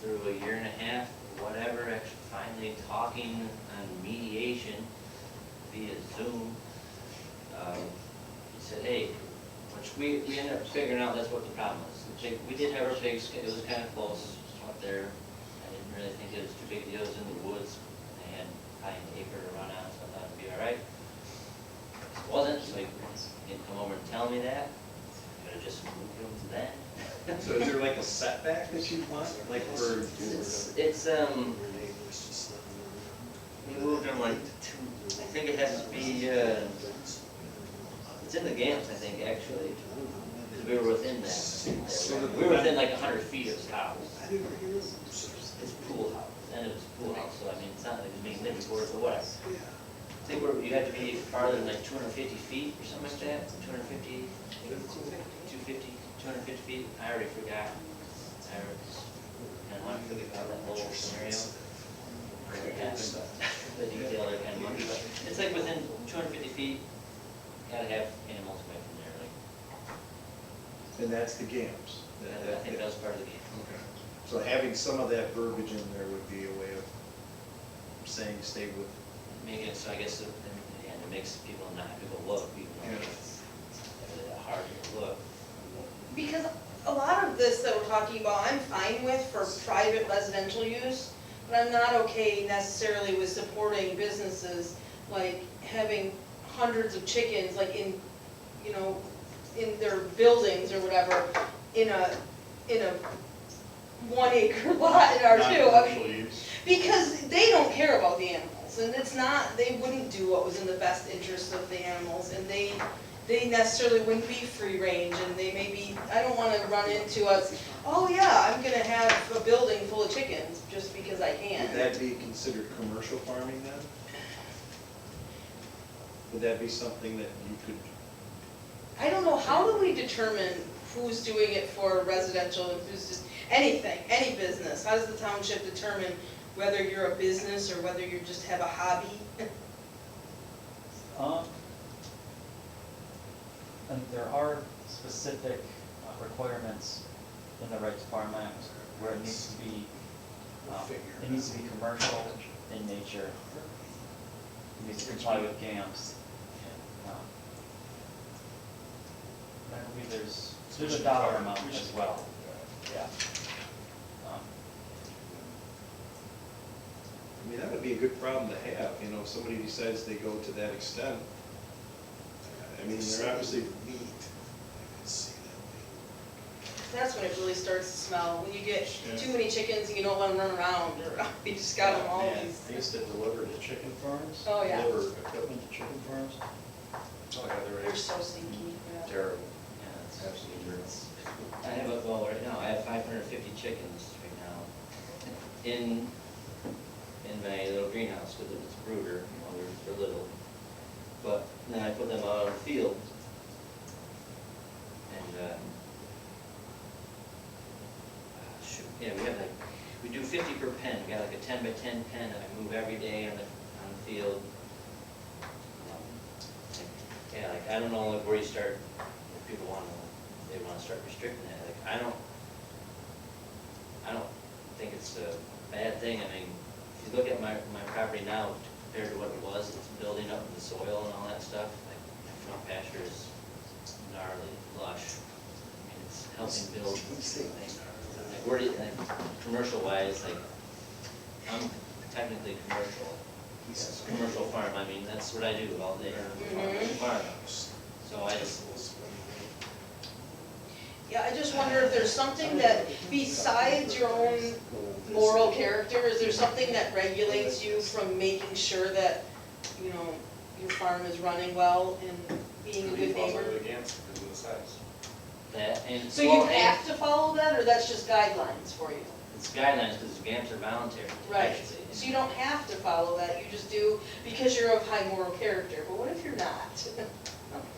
through a year and a half, whatever, actually finally talking on mediation via Zoom. He said, hey, which we ended up figuring out that's what the problem was. We did have our pigs, it was kind of close up there. I didn't really think it was too big a deal, it was in the woods. They had probably an acre to run on, so I thought it'd be all right. It wasn't, so he didn't come over and tell me that. Could have just moved them to that.
So is there like a setback that you want, like for?
It's, we moved them like, I think it has to be, it's in the GAMS, I think, actually. Because we were within that. We were within like 100 feet of his house. His pool house, and it was a pool house, so I mean, it's not like it was being lived for, but whatever. I think you had to be farther than like 250 feet or something like that, 250, 250, 250 feet, I already forgot. I kind of want to think about that whole scenario. Yeah, the detail there kind of much, but it's like within 250 feet, gotta have animals away from there, like,
And that's the GAMS.
I think that was part of the game.
Okay. So having some of that verbiage in there would be a way of saying stay with.
Making it, so I guess, and it makes people not, people look, even though
Yeah.
it's really that hard to look.
Because a lot of this that we're talking about, I'm fine with for private residential use, but I'm not okay necessarily with supporting businesses, like having hundreds of chickens, like in, you know, in their buildings or whatever, in a 1 acre lot or two. I
Non-commercial
mean,
use.
because they don't care about the animals, and it's not, they wouldn't do what was in the best interest of the animals, and they necessarily wouldn't be free range, and they may be, I don't wanna run into us, oh yeah, I'm gonna have a building full of chickens just because I can.
Would that be considered commercial farming then? Would that be something that you could,
I don't know, how do we determine who's doing it for residential and who's just, anything, any business, how does the township determine whether you're a business or whether you just have a hobby?
And there are specific requirements in the Rights Farm Act where it needs to be, commercial in nature. It needs to comply with GAMS. I believe there's a dollar amount as well, yeah.
I mean, that would be a good problem to have, you know, if somebody decides they go to that extent. I mean, they're obviously meat. I could see that.
That's when it really starts to smell, when you get too many chickens and you don't let them run around, or you just got them all
Man,
these.
I used to deliver to chicken farms.
Oh, yeah.
Deliver equipment to chicken farms.
Oh, yeah,
They're so stinky, yeah.
Terrible,
Yeah, it's
absolutely terrible.
I have right now, I have 550 chickens right now in my little greenhouse, because it's a brooder, you know, they're little. But then I put them out on the field, and, shoot, yeah, we do 50 per pen, we got like a 10 by 10 pen that I move every day on the field. Yeah, like, I don't know, like, where you start, if people they wanna start restricting it, like, I don't think it's a bad thing. I mean, if you look at my property now compared to what it was, it's building up in the soil and all that stuff, like, my front pasture is gnarly, lush. I mean, it's helping build, like, where do you, like, commercial wise, like, I'm technically commercial. Commercial farm, I mean, that's what I do all day, farm. So I just,
Yeah, I just wonder if there's something that, besides your own moral character, is there something that regulates you from making sure that, you know, your farm is running well and being a good neighbor?
Against because of the size.
that, and.
So you have to follow that, or that's just guidelines for you?
It's guidelines, because the GAMS are voluntary,
Right,
actually.
so you don't have to follow that, you just do because you're of high moral character, but what if you're not?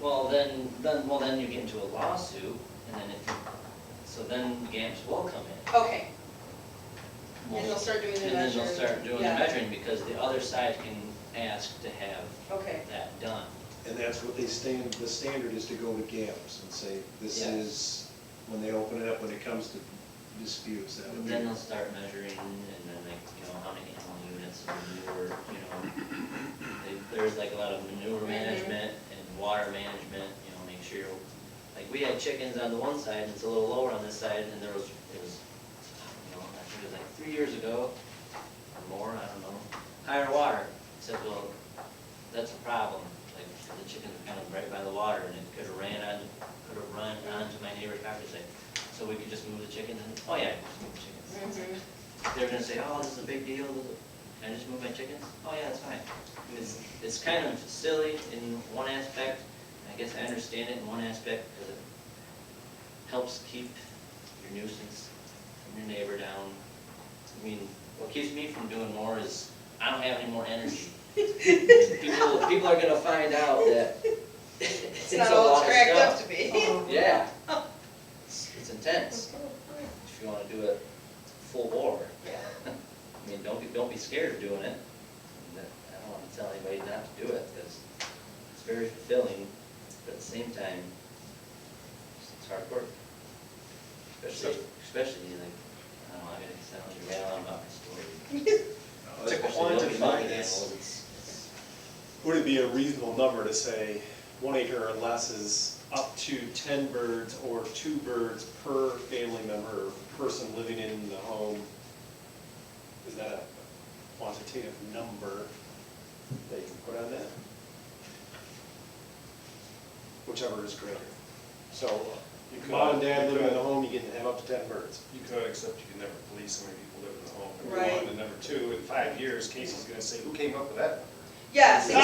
Well, then you get into a lawsuit, and then so then GAMS will come in.
Okay, and they'll start doing the measuring.
And then they'll start doing the
Yeah.
measuring, because the other side can ask to have
Okay,
that done.
And that's what the standard is to go to GAMS and say, this
Yes.
is, when they open it up, when it comes to disputes, that would be.
Then they'll start measuring, and then like, you know, how many animal units of manure, you know. There's like a lot of manure management and water management, you know, make sure, like, we had chickens on the one side, and it's a little lower on this side, and it was, you know, I think it was like 3 years ago, or more, I don't know, higher water. I said, well, that's a problem, like, the chickens are kind of right by the water, and it could have run onto my neighbor's property, like, so we could just move the chickens, and, oh yeah, just move the chickens.
mhm,
They're gonna say, oh, this is a big deal, can I just move my chickens? Oh yeah, that's fine. It's kind of silly in one aspect, I guess I understand it in one aspect, because it helps keep your nuisance from your neighbor down. I mean, what keeps me from doing more is, I don't have any more energy. People are gonna find out that
it's
it's
not
a
all
lot
it's
of
cracked up
stuff.
to be.
Yeah. It's intense, if you wanna do it full bore. I mean, don't be scared of doing it. I don't wanna tell anybody not to do it, because it's very fulfilling, but at the same time, it's hard work. Especially like, I don't know, I'm gonna sound like you're rattling on about my story.
To
Especially looking
quantify
at
this,
animals, it's,
would it be a reasonable number to say 1 acre or less is up to 10 birds or 2 birds per family member or person living in the home? Is that a quantitative number that you can put on that? Whichever is greater. So,
You could-
mom and dad
you
living in
could.
the home, you can have up to 10 birds.
You could, except you can never police how many people live in the home. Number
Right.
one, and number two, in 5 years, Casey's gonna say, who came up with that number?
Yes, I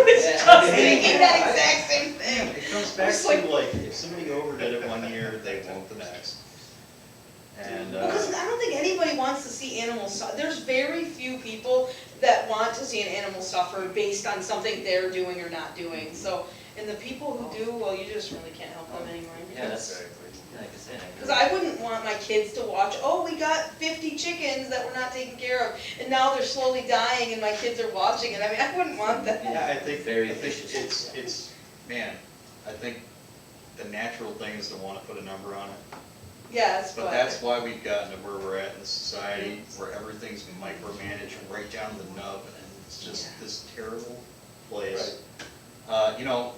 was just thinking that exact same thing.
It comes back to like, if somebody overdid it one year, they won't the next. And,
Because I don't think anybody wants to see animals suffer. There's very few people that want to see an animal suffer based on something they're doing or not doing. So, and the people who do, well, you just really can't help them anymore.
yeah, that's,
Exactly.
like I said, I.
Because I wouldn't want my kids to watch, oh, we got 50 chickens that we're not taking care of, and now they're slowly dying and my kids are watching it. I mean, I wouldn't want that.
Yeah, I think,
Very
I think
efficient.
it's, man, I think the natural thing is to wanna put a number on it.
Yes,
But that's why we've gotten to where we're at in the society, where everything's micromanaged right down to the nub, and it's just this terrible place. You know,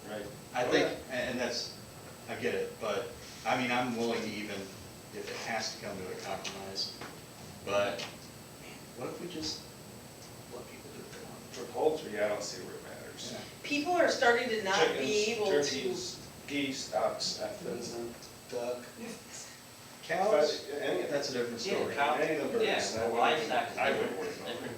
Right.
I think, and that's, I get it, but, I mean, I'm willing to even, if it has to come to a compromise, but, man, what if we just let people do what they want?
For poultry, I don't see where it matters.
People are starting to not be
Chickens,
able to.
turkeys, geese, ducks, pheasant, duck.
Cows,
Any of
that's a different
Yeah,
story.
cow,
Any of the birds,
yeah,
I wouldn't-
livestock is
I
different,
wouldn't worry about it.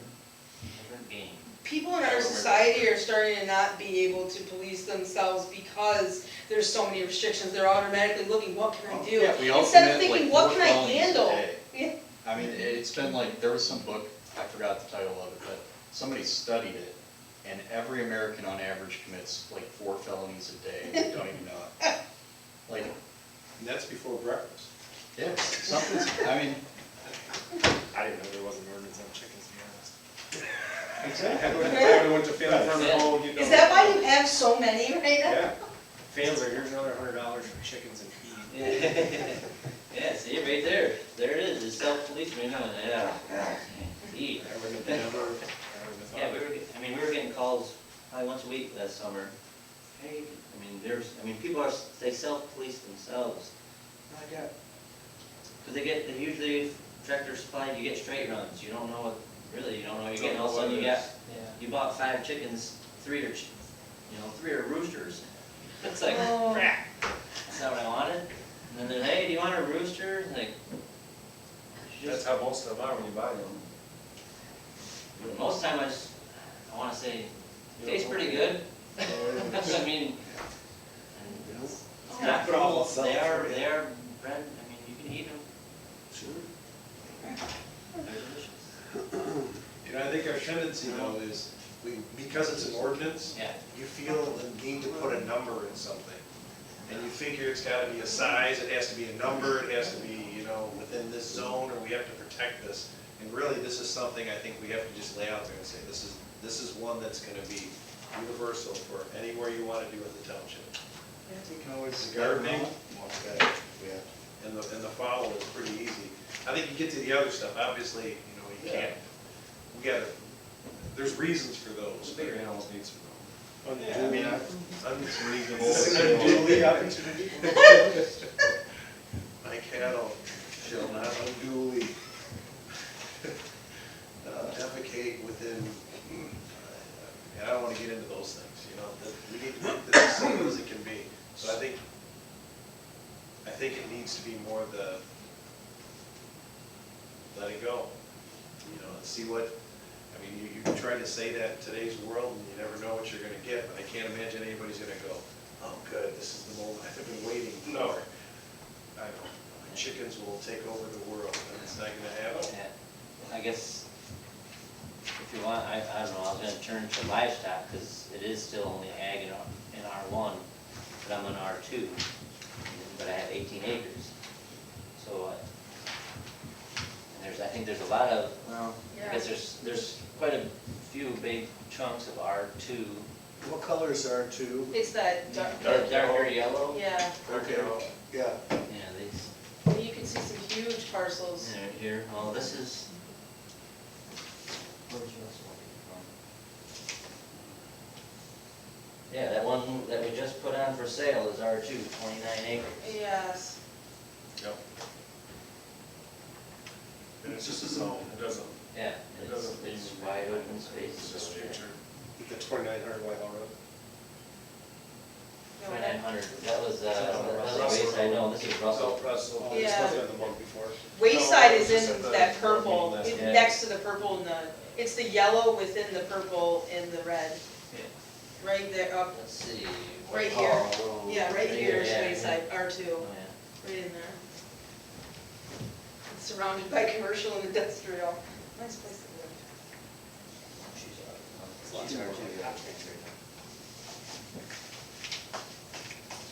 different game.
People in our society are starting to not be able to police themselves because there's so many restrictions. They're automatically looking, what can I do?
Yeah, we all
Instead of
commit,
thinking,
like,
what
4
can I
felonies a
handle?
day.
Yeah.
I mean, it's been like, there was some book, I forgot the title of it, but somebody studied it, and every American on average commits like 4 felonies a day, and they don't even know it. Like,
And that's before breakfast.
yeah, something's, I mean,
I didn't know there was an ordinance on chickens, to be honest.
exactly.
I went to family farm at home, you know.
Is that why you have so many right now?
Yeah.
Fans are, here's another $100 for chickens and feed.
Yeah, see, right there, there it is, it's self-police, you know, yeah. Eat.
I wouldn't have never, I wouldn't have thought.
Yeah, we were getting calls probably once a week last summer. Hey, people are, they self-police themselves.
I got,
Because they usually, Tractor Supply, you get straight runs, you don't know what, really, you don't know what you're getting, all of a sudden you got, you bought 5 chickens, 3 are, 3 are roosters. It's like,
Oh.
crap, that's not what I wanted. And then, hey, do you want a rooster? Like,
That's how most of them are when you buy them.
most time I wanna say, tastes pretty good. I mean, and it's not
Cool.
they are bred, I mean, you can eat them. Sure. They're delicious.
You know, I think our tendency though is, because it's an ordinance,
Yeah.
you feel the need to put a number in something. And you figure it's gotta be a size, it has to be a number, it has to be, within this zone, or we have to protect this. And really, this is something I think we have to just lay out there and say, this is one that's gonna be universal for anywhere you wanna do in the township.
we can always.
Gardening.
Yeah.
And the follow is pretty easy. I think you get to the other stuff, obviously, you can't, there's reasons for those.
Bigger animals need some room.
Yeah, I mean, unreasonable.
Unduly opportunity.
My cattle shall not unduly defecate within, and I don't wanna get into those things, that we need to make this as simple as it can be. So I think it needs to be more let it go, and see what, you can try to say that in today's world, and you never know what you're gonna get, but I can't imagine anybody's gonna go, oh, good, this is the moment I've been waiting for.
No.
I don't know, chickens will take over the world, and it's not gonna happen.
Yeah. I guess, if you want, I don't know, I was gonna turn to livestock, because it is still only ag in R1, but I'm in R2, but I have 18 acres. So, and I think there's a lot of, well, I guess there's quite a few big chunks of R2.
What colors are 2?
It's that
Darker yellow.
yeah,
Okay, yeah.
Yeah, these,
you can see some huge parcels.
right here, oh, this is, where's this one from? Yeah, that one that we just put on for sale is R2, 29 acres.
Yes.
Yep.
And it's just a zone, it doesn't,
Yeah,
It
and
doesn't
it's
mean-
wide open
it's
space.
just future.
The 2900 Whitehall Road.
2900, that was Wayside, no, this is Russell.
Russell.
Oh, it's
Yeah.
supposed to have the one before.
Wayside
No,
is
it's just
in
at the
that
board
purple,
meeting last
it's
night.
next to the purple and it's the yellow within the purple and the red.
Yeah.
Right there, up,
Let's see.
Right
Whitehall
here.
Road.
yeah, right here is
yeah,
Wayside, R2,
Oh, yeah.
right in there. It's surrounded by commercial and industrial. Nice place to live.
She's R2.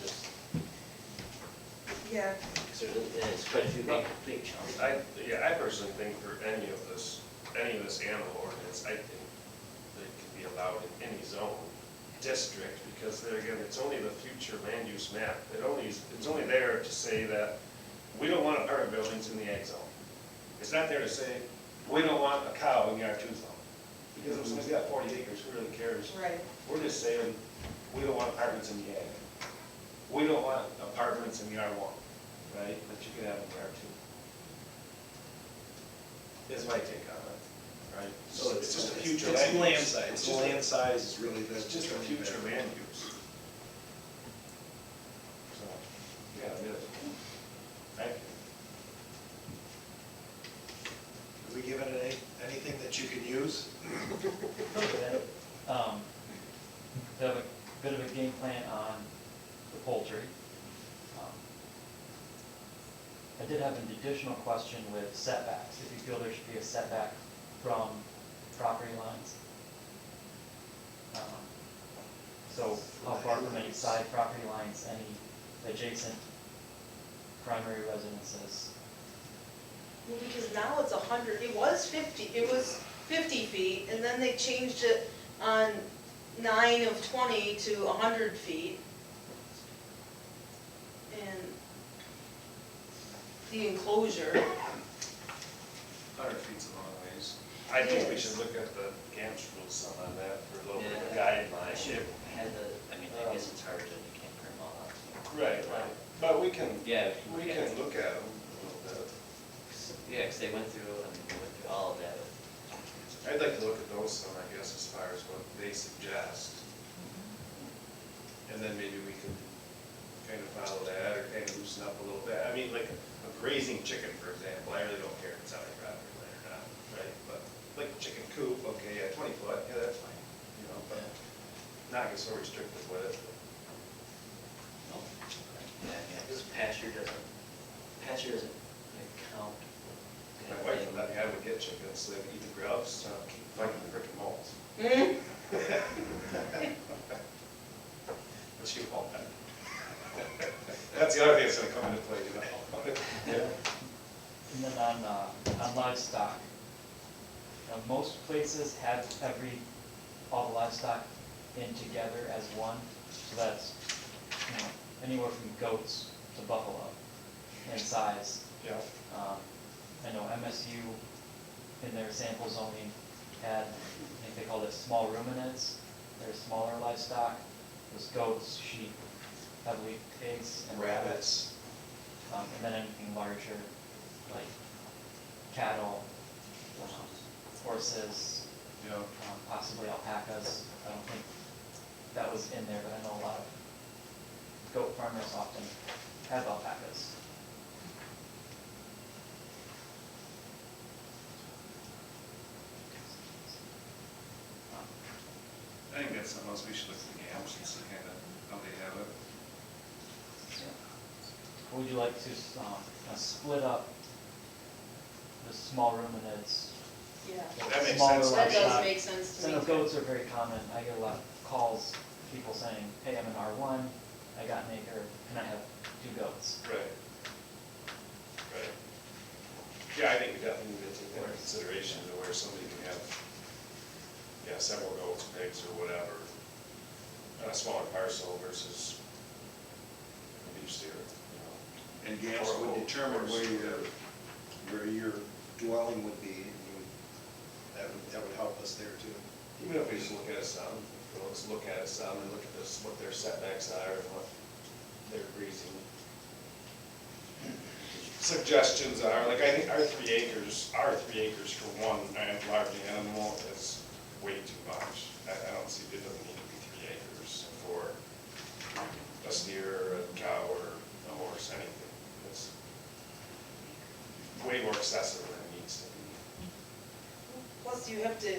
Just
Yeah.
So it's quite a few big chunks.
I personally think for any of this animal ordinance, I think that it can be allowed in any zone district, because there again, it's only the future land use map. It's only there to say that we don't want apartment buildings in the ag zone. It's not there to say, we don't want a cow in the R2 zone. Because if somebody's got 40 acres, who really cares?
Right.
We're just saying, we don't want apartments in the ag. We don't want apartments in the R1, right? But you can have in the R2. Is my take on it, right? So it's just a future
It's
land
land
use.
size,
It's
the
just a-
land size is really the.
It's just a future land use. So, yeah, it is. Thank you.
Have we given it anything that you can use?
They have a bit of a game plan on the poultry. I did have an additional question with setbacks, if you feel there should be a setback from property lines. So how far from any side property lines, any adjacent primary residences?
Well, because now it's 100, it was 50 feet, and then they changed it on 9 of 20 to 100 feet. And the enclosure,
100 feet's a long ways. I think we should look at the GAMS rules some on that for a little bit of
I
guideline.
should have had the, I mean, I guess it's hard to, you can't print them all out.
Right, but we can,
Yeah.
we can look at them a little bit.
Yeah, because they went through, I mean, they went through all of that.
I'd like to look at those some, I guess, as far as what they suggest. And then maybe we can kind of follow that or kind of loosen up a little bit. I mean, like a grazing chicken, for example, I really don't care if it's on my property line or not, right? But like a chicken coop, okay, yeah, 20 foot, yeah, that's fine, you know, but not get so restricted with it.
Yeah, because pasture doesn't like, count.
My wife would let me, I would get chickens, so they would eat the grubs, so I'd keep fighting the frickin' moles. But she won't. That's the other thing that's gonna come into play, you know?
And then on livestock, most places have all the livestock in together as one, so that's, anywhere from goats to buffalo in size.
Yeah.
I know MSU in their sample zoning had, I think they called it small ruminants, they're smaller livestock, was goats, sheep, heavily pigs and rabbits. And then anything larger, like cattle, horses,
Yeah.
possibly alpacas. I don't think that was in there, but I know a lot of goat farmers often have alpacas.
I think that's something else we should look at the GAMS and see kind of how they have it.
Would you like to split up the small ruminants?
yeah.
That makes
smaller
sense.
That does
livestock?
make sense to
So
me.
the goats are very common. I get a lot of calls, people saying, hey, I'm an R1, I got an acre, can I have 2 goats?
Right. Right. Yeah, I think we definitely need to take that into consideration to where somebody can have, yeah, several goats, pigs, or whatever, on a smaller parcel versus a beef steer, you know.
And GAMS
Or a
would
whole
determine
horse.
where your dwelling would be, and that would help us there too.
Even if we just look at a sum, let's look at a sum and look at this, what their setbacks are and what their grazing suggestions are. Like, I think our 3 acres for one large animal is way too much. I don't see, it doesn't need to be 3 acres for a steer, or a cow, or a horse, anything. It's way more excessive than it needs to be.
Plus, you have to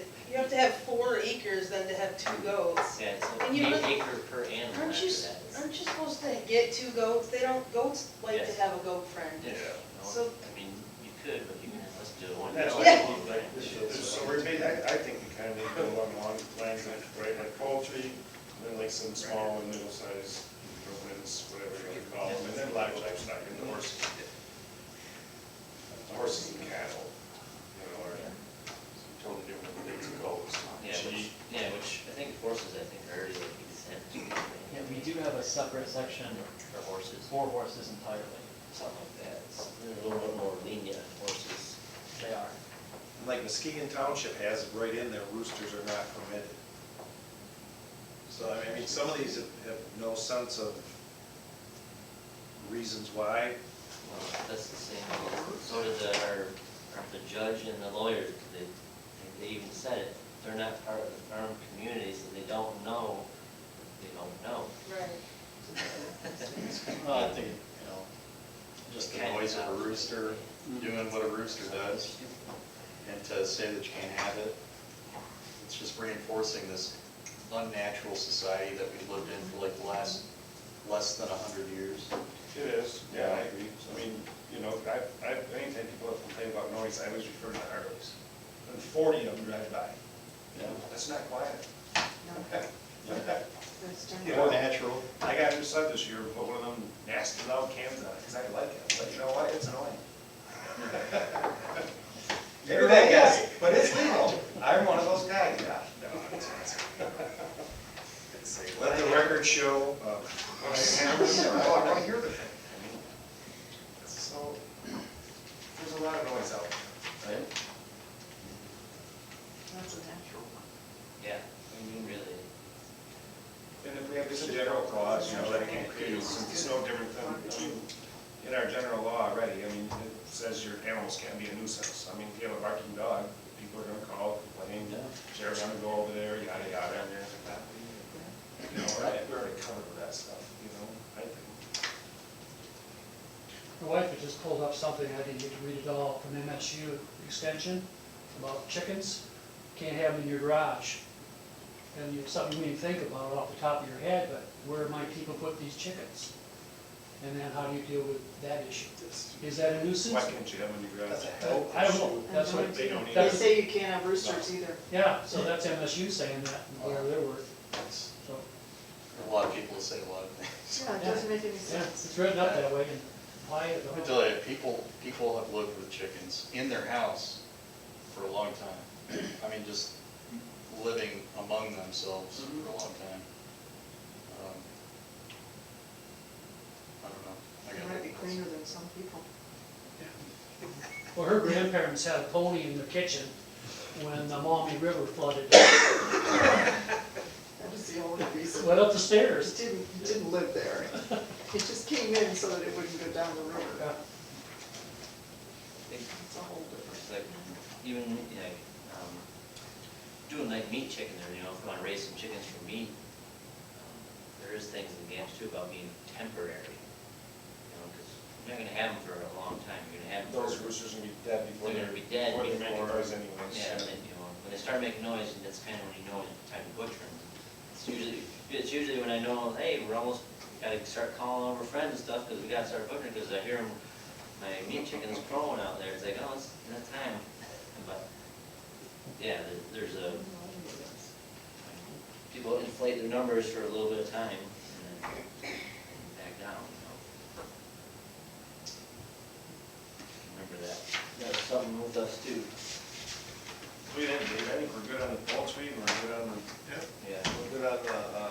have 4 acres then to have 2 goats.
Yeah, it's
And you
an
really-
acre per animal
Aren't
after
you,
that.
aren't you supposed to get 2 goats? Goats like to
Yes.
have a goat friend.
Yeah.
So-
I mean, you could, but you can just do one.
That's
goat.
like, so we're, I think we kind of need to go along lines of, right, like poultry, and then like some small and middle-sized ruminants, whatever you want to call them, and then live livestock in the
you have a separate section
For horses,
for horses entirely?
something like that. They're a little bit more lenient on horses.
They are.
Like Muskegon Township has it right in there, roosters are not permitted. So, I mean, some of these have no sense of reasons why.
Well, that's the same, so did the judge and the lawyer, they even said it. They're not part of the farm community, so they don't know, they don't know.
Right.
Well, I think, just the noise of a rooster, doing what a rooster does, and to say that you can't have it, it's just reinforcing this unnatural society that we've lived in for like the last less than 100 years.
It is, yeah, I agree. I mean, anytime people complain about noise, I always refer to the Harleys. And 40 of them drive by.
Yeah.
That's not quiet.
That's
You
More
know,
natural.
I got a new son this year, put one of them nasty loud cans on it, because I like it. But you know what, it's annoying. Maybe that guy, but it's legal. I'm one of those guys, yeah.
Let the record show,
When I want to hear the thing. I mean, so, there's a lot of noise out there, right?
That's a natural one.
Yeah, I mean, really.
And if we have this general clause, that it can't create a nuisance, it's no different than, in our general law already, I mean, it says your animals can't be a nuisance. I mean, if you have a barking dog, people are gonna call, complain, sheriff's gonna go over there, yada, yada, and there's that. We're already covered with that stuff, I think.
My wife had just pulled up something, I didn't get to read it all, from MSU Extension, about chickens. Can't have them in your garage. And it's something you may think about off the top of your head, but where might people put these chickens? And then how do you deal with that issue? Is that a nuisance?
Why can't you have them in your garage?
I don't know, that's what,
They don't
They
either.
say you can't have roosters either.
yeah, so that's MSU saying that, whatever they're worth,
It's-
so.
A lot of people say a lot of things.
Yeah, it doesn't make any
Yeah,
sense.
it's written up that way, and why it
Let me tell you, people have lived with chickens in their house for a long time. I mean, just living among themselves for a long time. I don't know. I
It
got
might be
nothing
cleaner
else.
than some people.
Well, her grandparents had a pony in the kitchen when the Maumee River flooded.
That was the only reason.
Went up the
It
stairs.
didn't live there. It just came in so that it wouldn't go down the river.
Yeah.
It's a whole different.
It's like, even, doing like meat chicken there, if you want to raise some chickens for meat, there is things in Gams too about being temporary. Because you're not gonna have them for a long time, you're gonna have them
Those
for,
roosters are gonna be dead before
they're gonna be dead
before they make
before.
noise anyways.
Yeah, and then, when they start making noise, and that's kind of when you know it's time to butcher them. It's usually when I know, hey, we're almost, gotta start calling over friends and stuff, because we gotta start butchering, because I hear them, my meat chicken's crowing out there, it's like, oh, it's that time. But, yeah, there's a, people inflate their numbers for a little bit of time, and then back down, Remember that. That's something with us too.
We didn't, Dave, I think we're good on the poultry, and we're good on the,
Yeah.
we're good on the,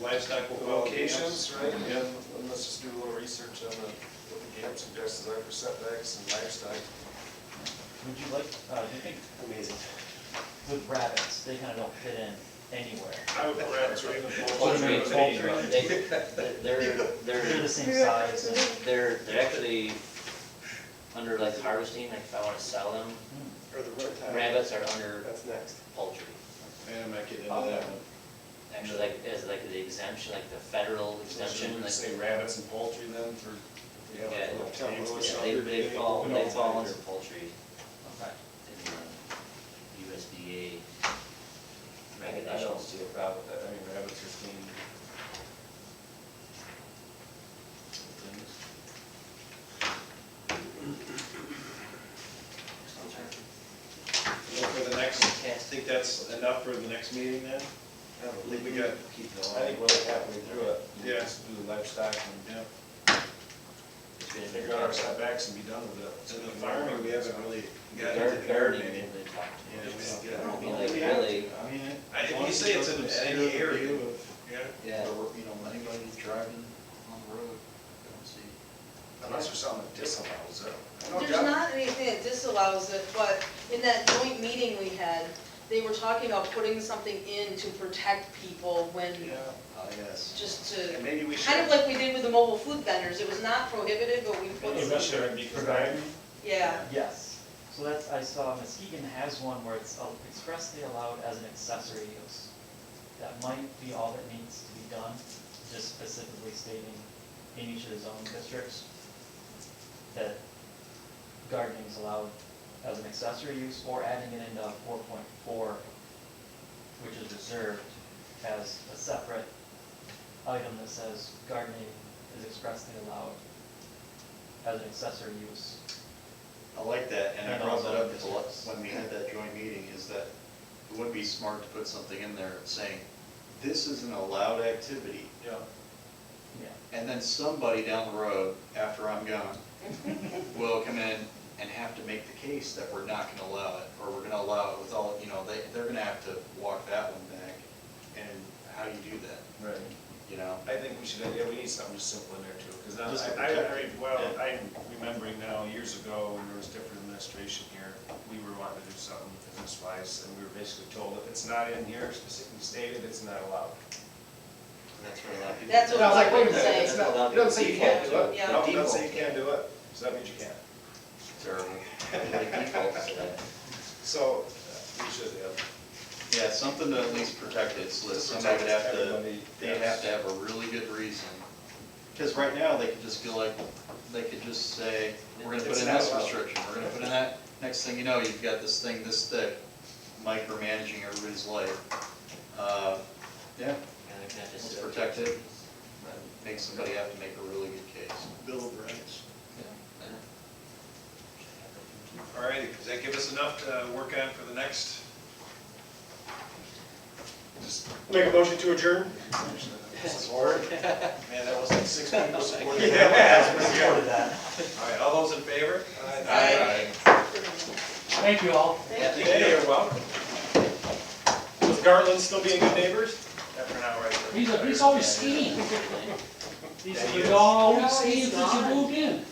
livestock
locations, right? And let's just do a little research on what the game suggests are for setbacks and livestock.
Would you like, do you think,
Amazing.
with rabbits, they kind of don't fit in anywhere?
I would put rabbits right in the
Poultry,
poultry.
They're the same size. and-
they're actually under like harvesting, like if I wanna sell them,
Or the reptile.
rabbits are under
That's next.
poultry.
Yeah, I might get into that one.
Actually, like, as like the exemption, like the federal exemption,
Should we
like.
say rabbits and poultry then for, if we have
Yeah,
a little table or
yeah,
something?
they fall under poultry
Okay.
in USDA
I don't
regulations.
see a problem with that, I mean, rabbits are clean.
For the next, I think that's enough for the next meeting then? I think we got,
Keep going. I think we're like halfway through it.
Yeah.
Just do the livestock and
yeah.
figure out our setbacks and be done with it.
In the farming, we haven't really got into the
Gardening,
gardening.
they talked
Yeah,
to
we
us.
didn't get
I
it.
mean, like, really,
I mean,
If you say it's in any area, yeah,
Yeah.
Or, you know, anybody driving on the road, don't see.
Unless there's something that disallows it. I know
There's
Jeff-
not anything that disallows it, but in that joint meeting we had, they were talking about putting something in to protect people when,
Yes.
just to,
And maybe we should.
kind of like we did with the mobile food vendors. It was not prohibited, but we put
Maybe
some,
should be provided.
yeah.
Yes, so that's, I saw Muskegon has one where it's expressly allowed as an accessory use. That might be all that needs to be done, just specifically stating in each of the zone districts that gardening is allowed as an accessory use, or adding it into 4.4, which is reserved, as a separate item that says gardening is expressly allowed as an accessory use.
I like that, and I
And
brought that
also
up
districts.
when we had that joint meeting, is that it would be smart to put something in there saying, this is an allowed activity.
Yeah.
Yeah.
And then somebody down the road, after I'm gone, will come in and have to make the case that we're not gonna allow it, or we're gonna allow it with all, you know, they're gonna have to walk that one back. And how do you do that,
Right.
you know?
I think we should, yeah, we need something just simple in there too, because
Just to
I,
protect it.
well,
Yeah.
I'm remembering now, years ago, when there was different administration here, we were wanting to do something business-wise, and we were basically told if it's not in here specifically stated, it's not allowed.
That's what a lot of people.
That's what
And I was like, wait a
people
minute,
say.
it's not, it doesn't say you can't do it.
Yeah.
No, it doesn't say you can't do it, so that means you can't.
Terrible.
Everybody defaults to that.
So, we should have.
Yeah, something to at least protect it, so that
To
somebody would have
protect
to,
everybody,
they'd
yes.
have to have a really good reason. Because right now, they could just feel like, they could just say, we're gonna put
It's
in
not
this
allowed.
restriction, we're gonna put in that. Next thing you know, you've got this thing this thick, micromanaging everybody's life. Yeah,
Gotta catch
let's
it.
protect it, make somebody have to make a really good case.
Bill of Rights.
All righty, does that give us enough to work on for the next? Just,
Make a motion to adjourn?
Support? Man, that was like 6 people supporting.
Supported that.
All right, all those in favor?
Aye.
Thank you all.
Hey, you're welcome.
Was Garland still being good neighbors?
After an hour, right there.
He's always skiing. He's always skiing since he moved in.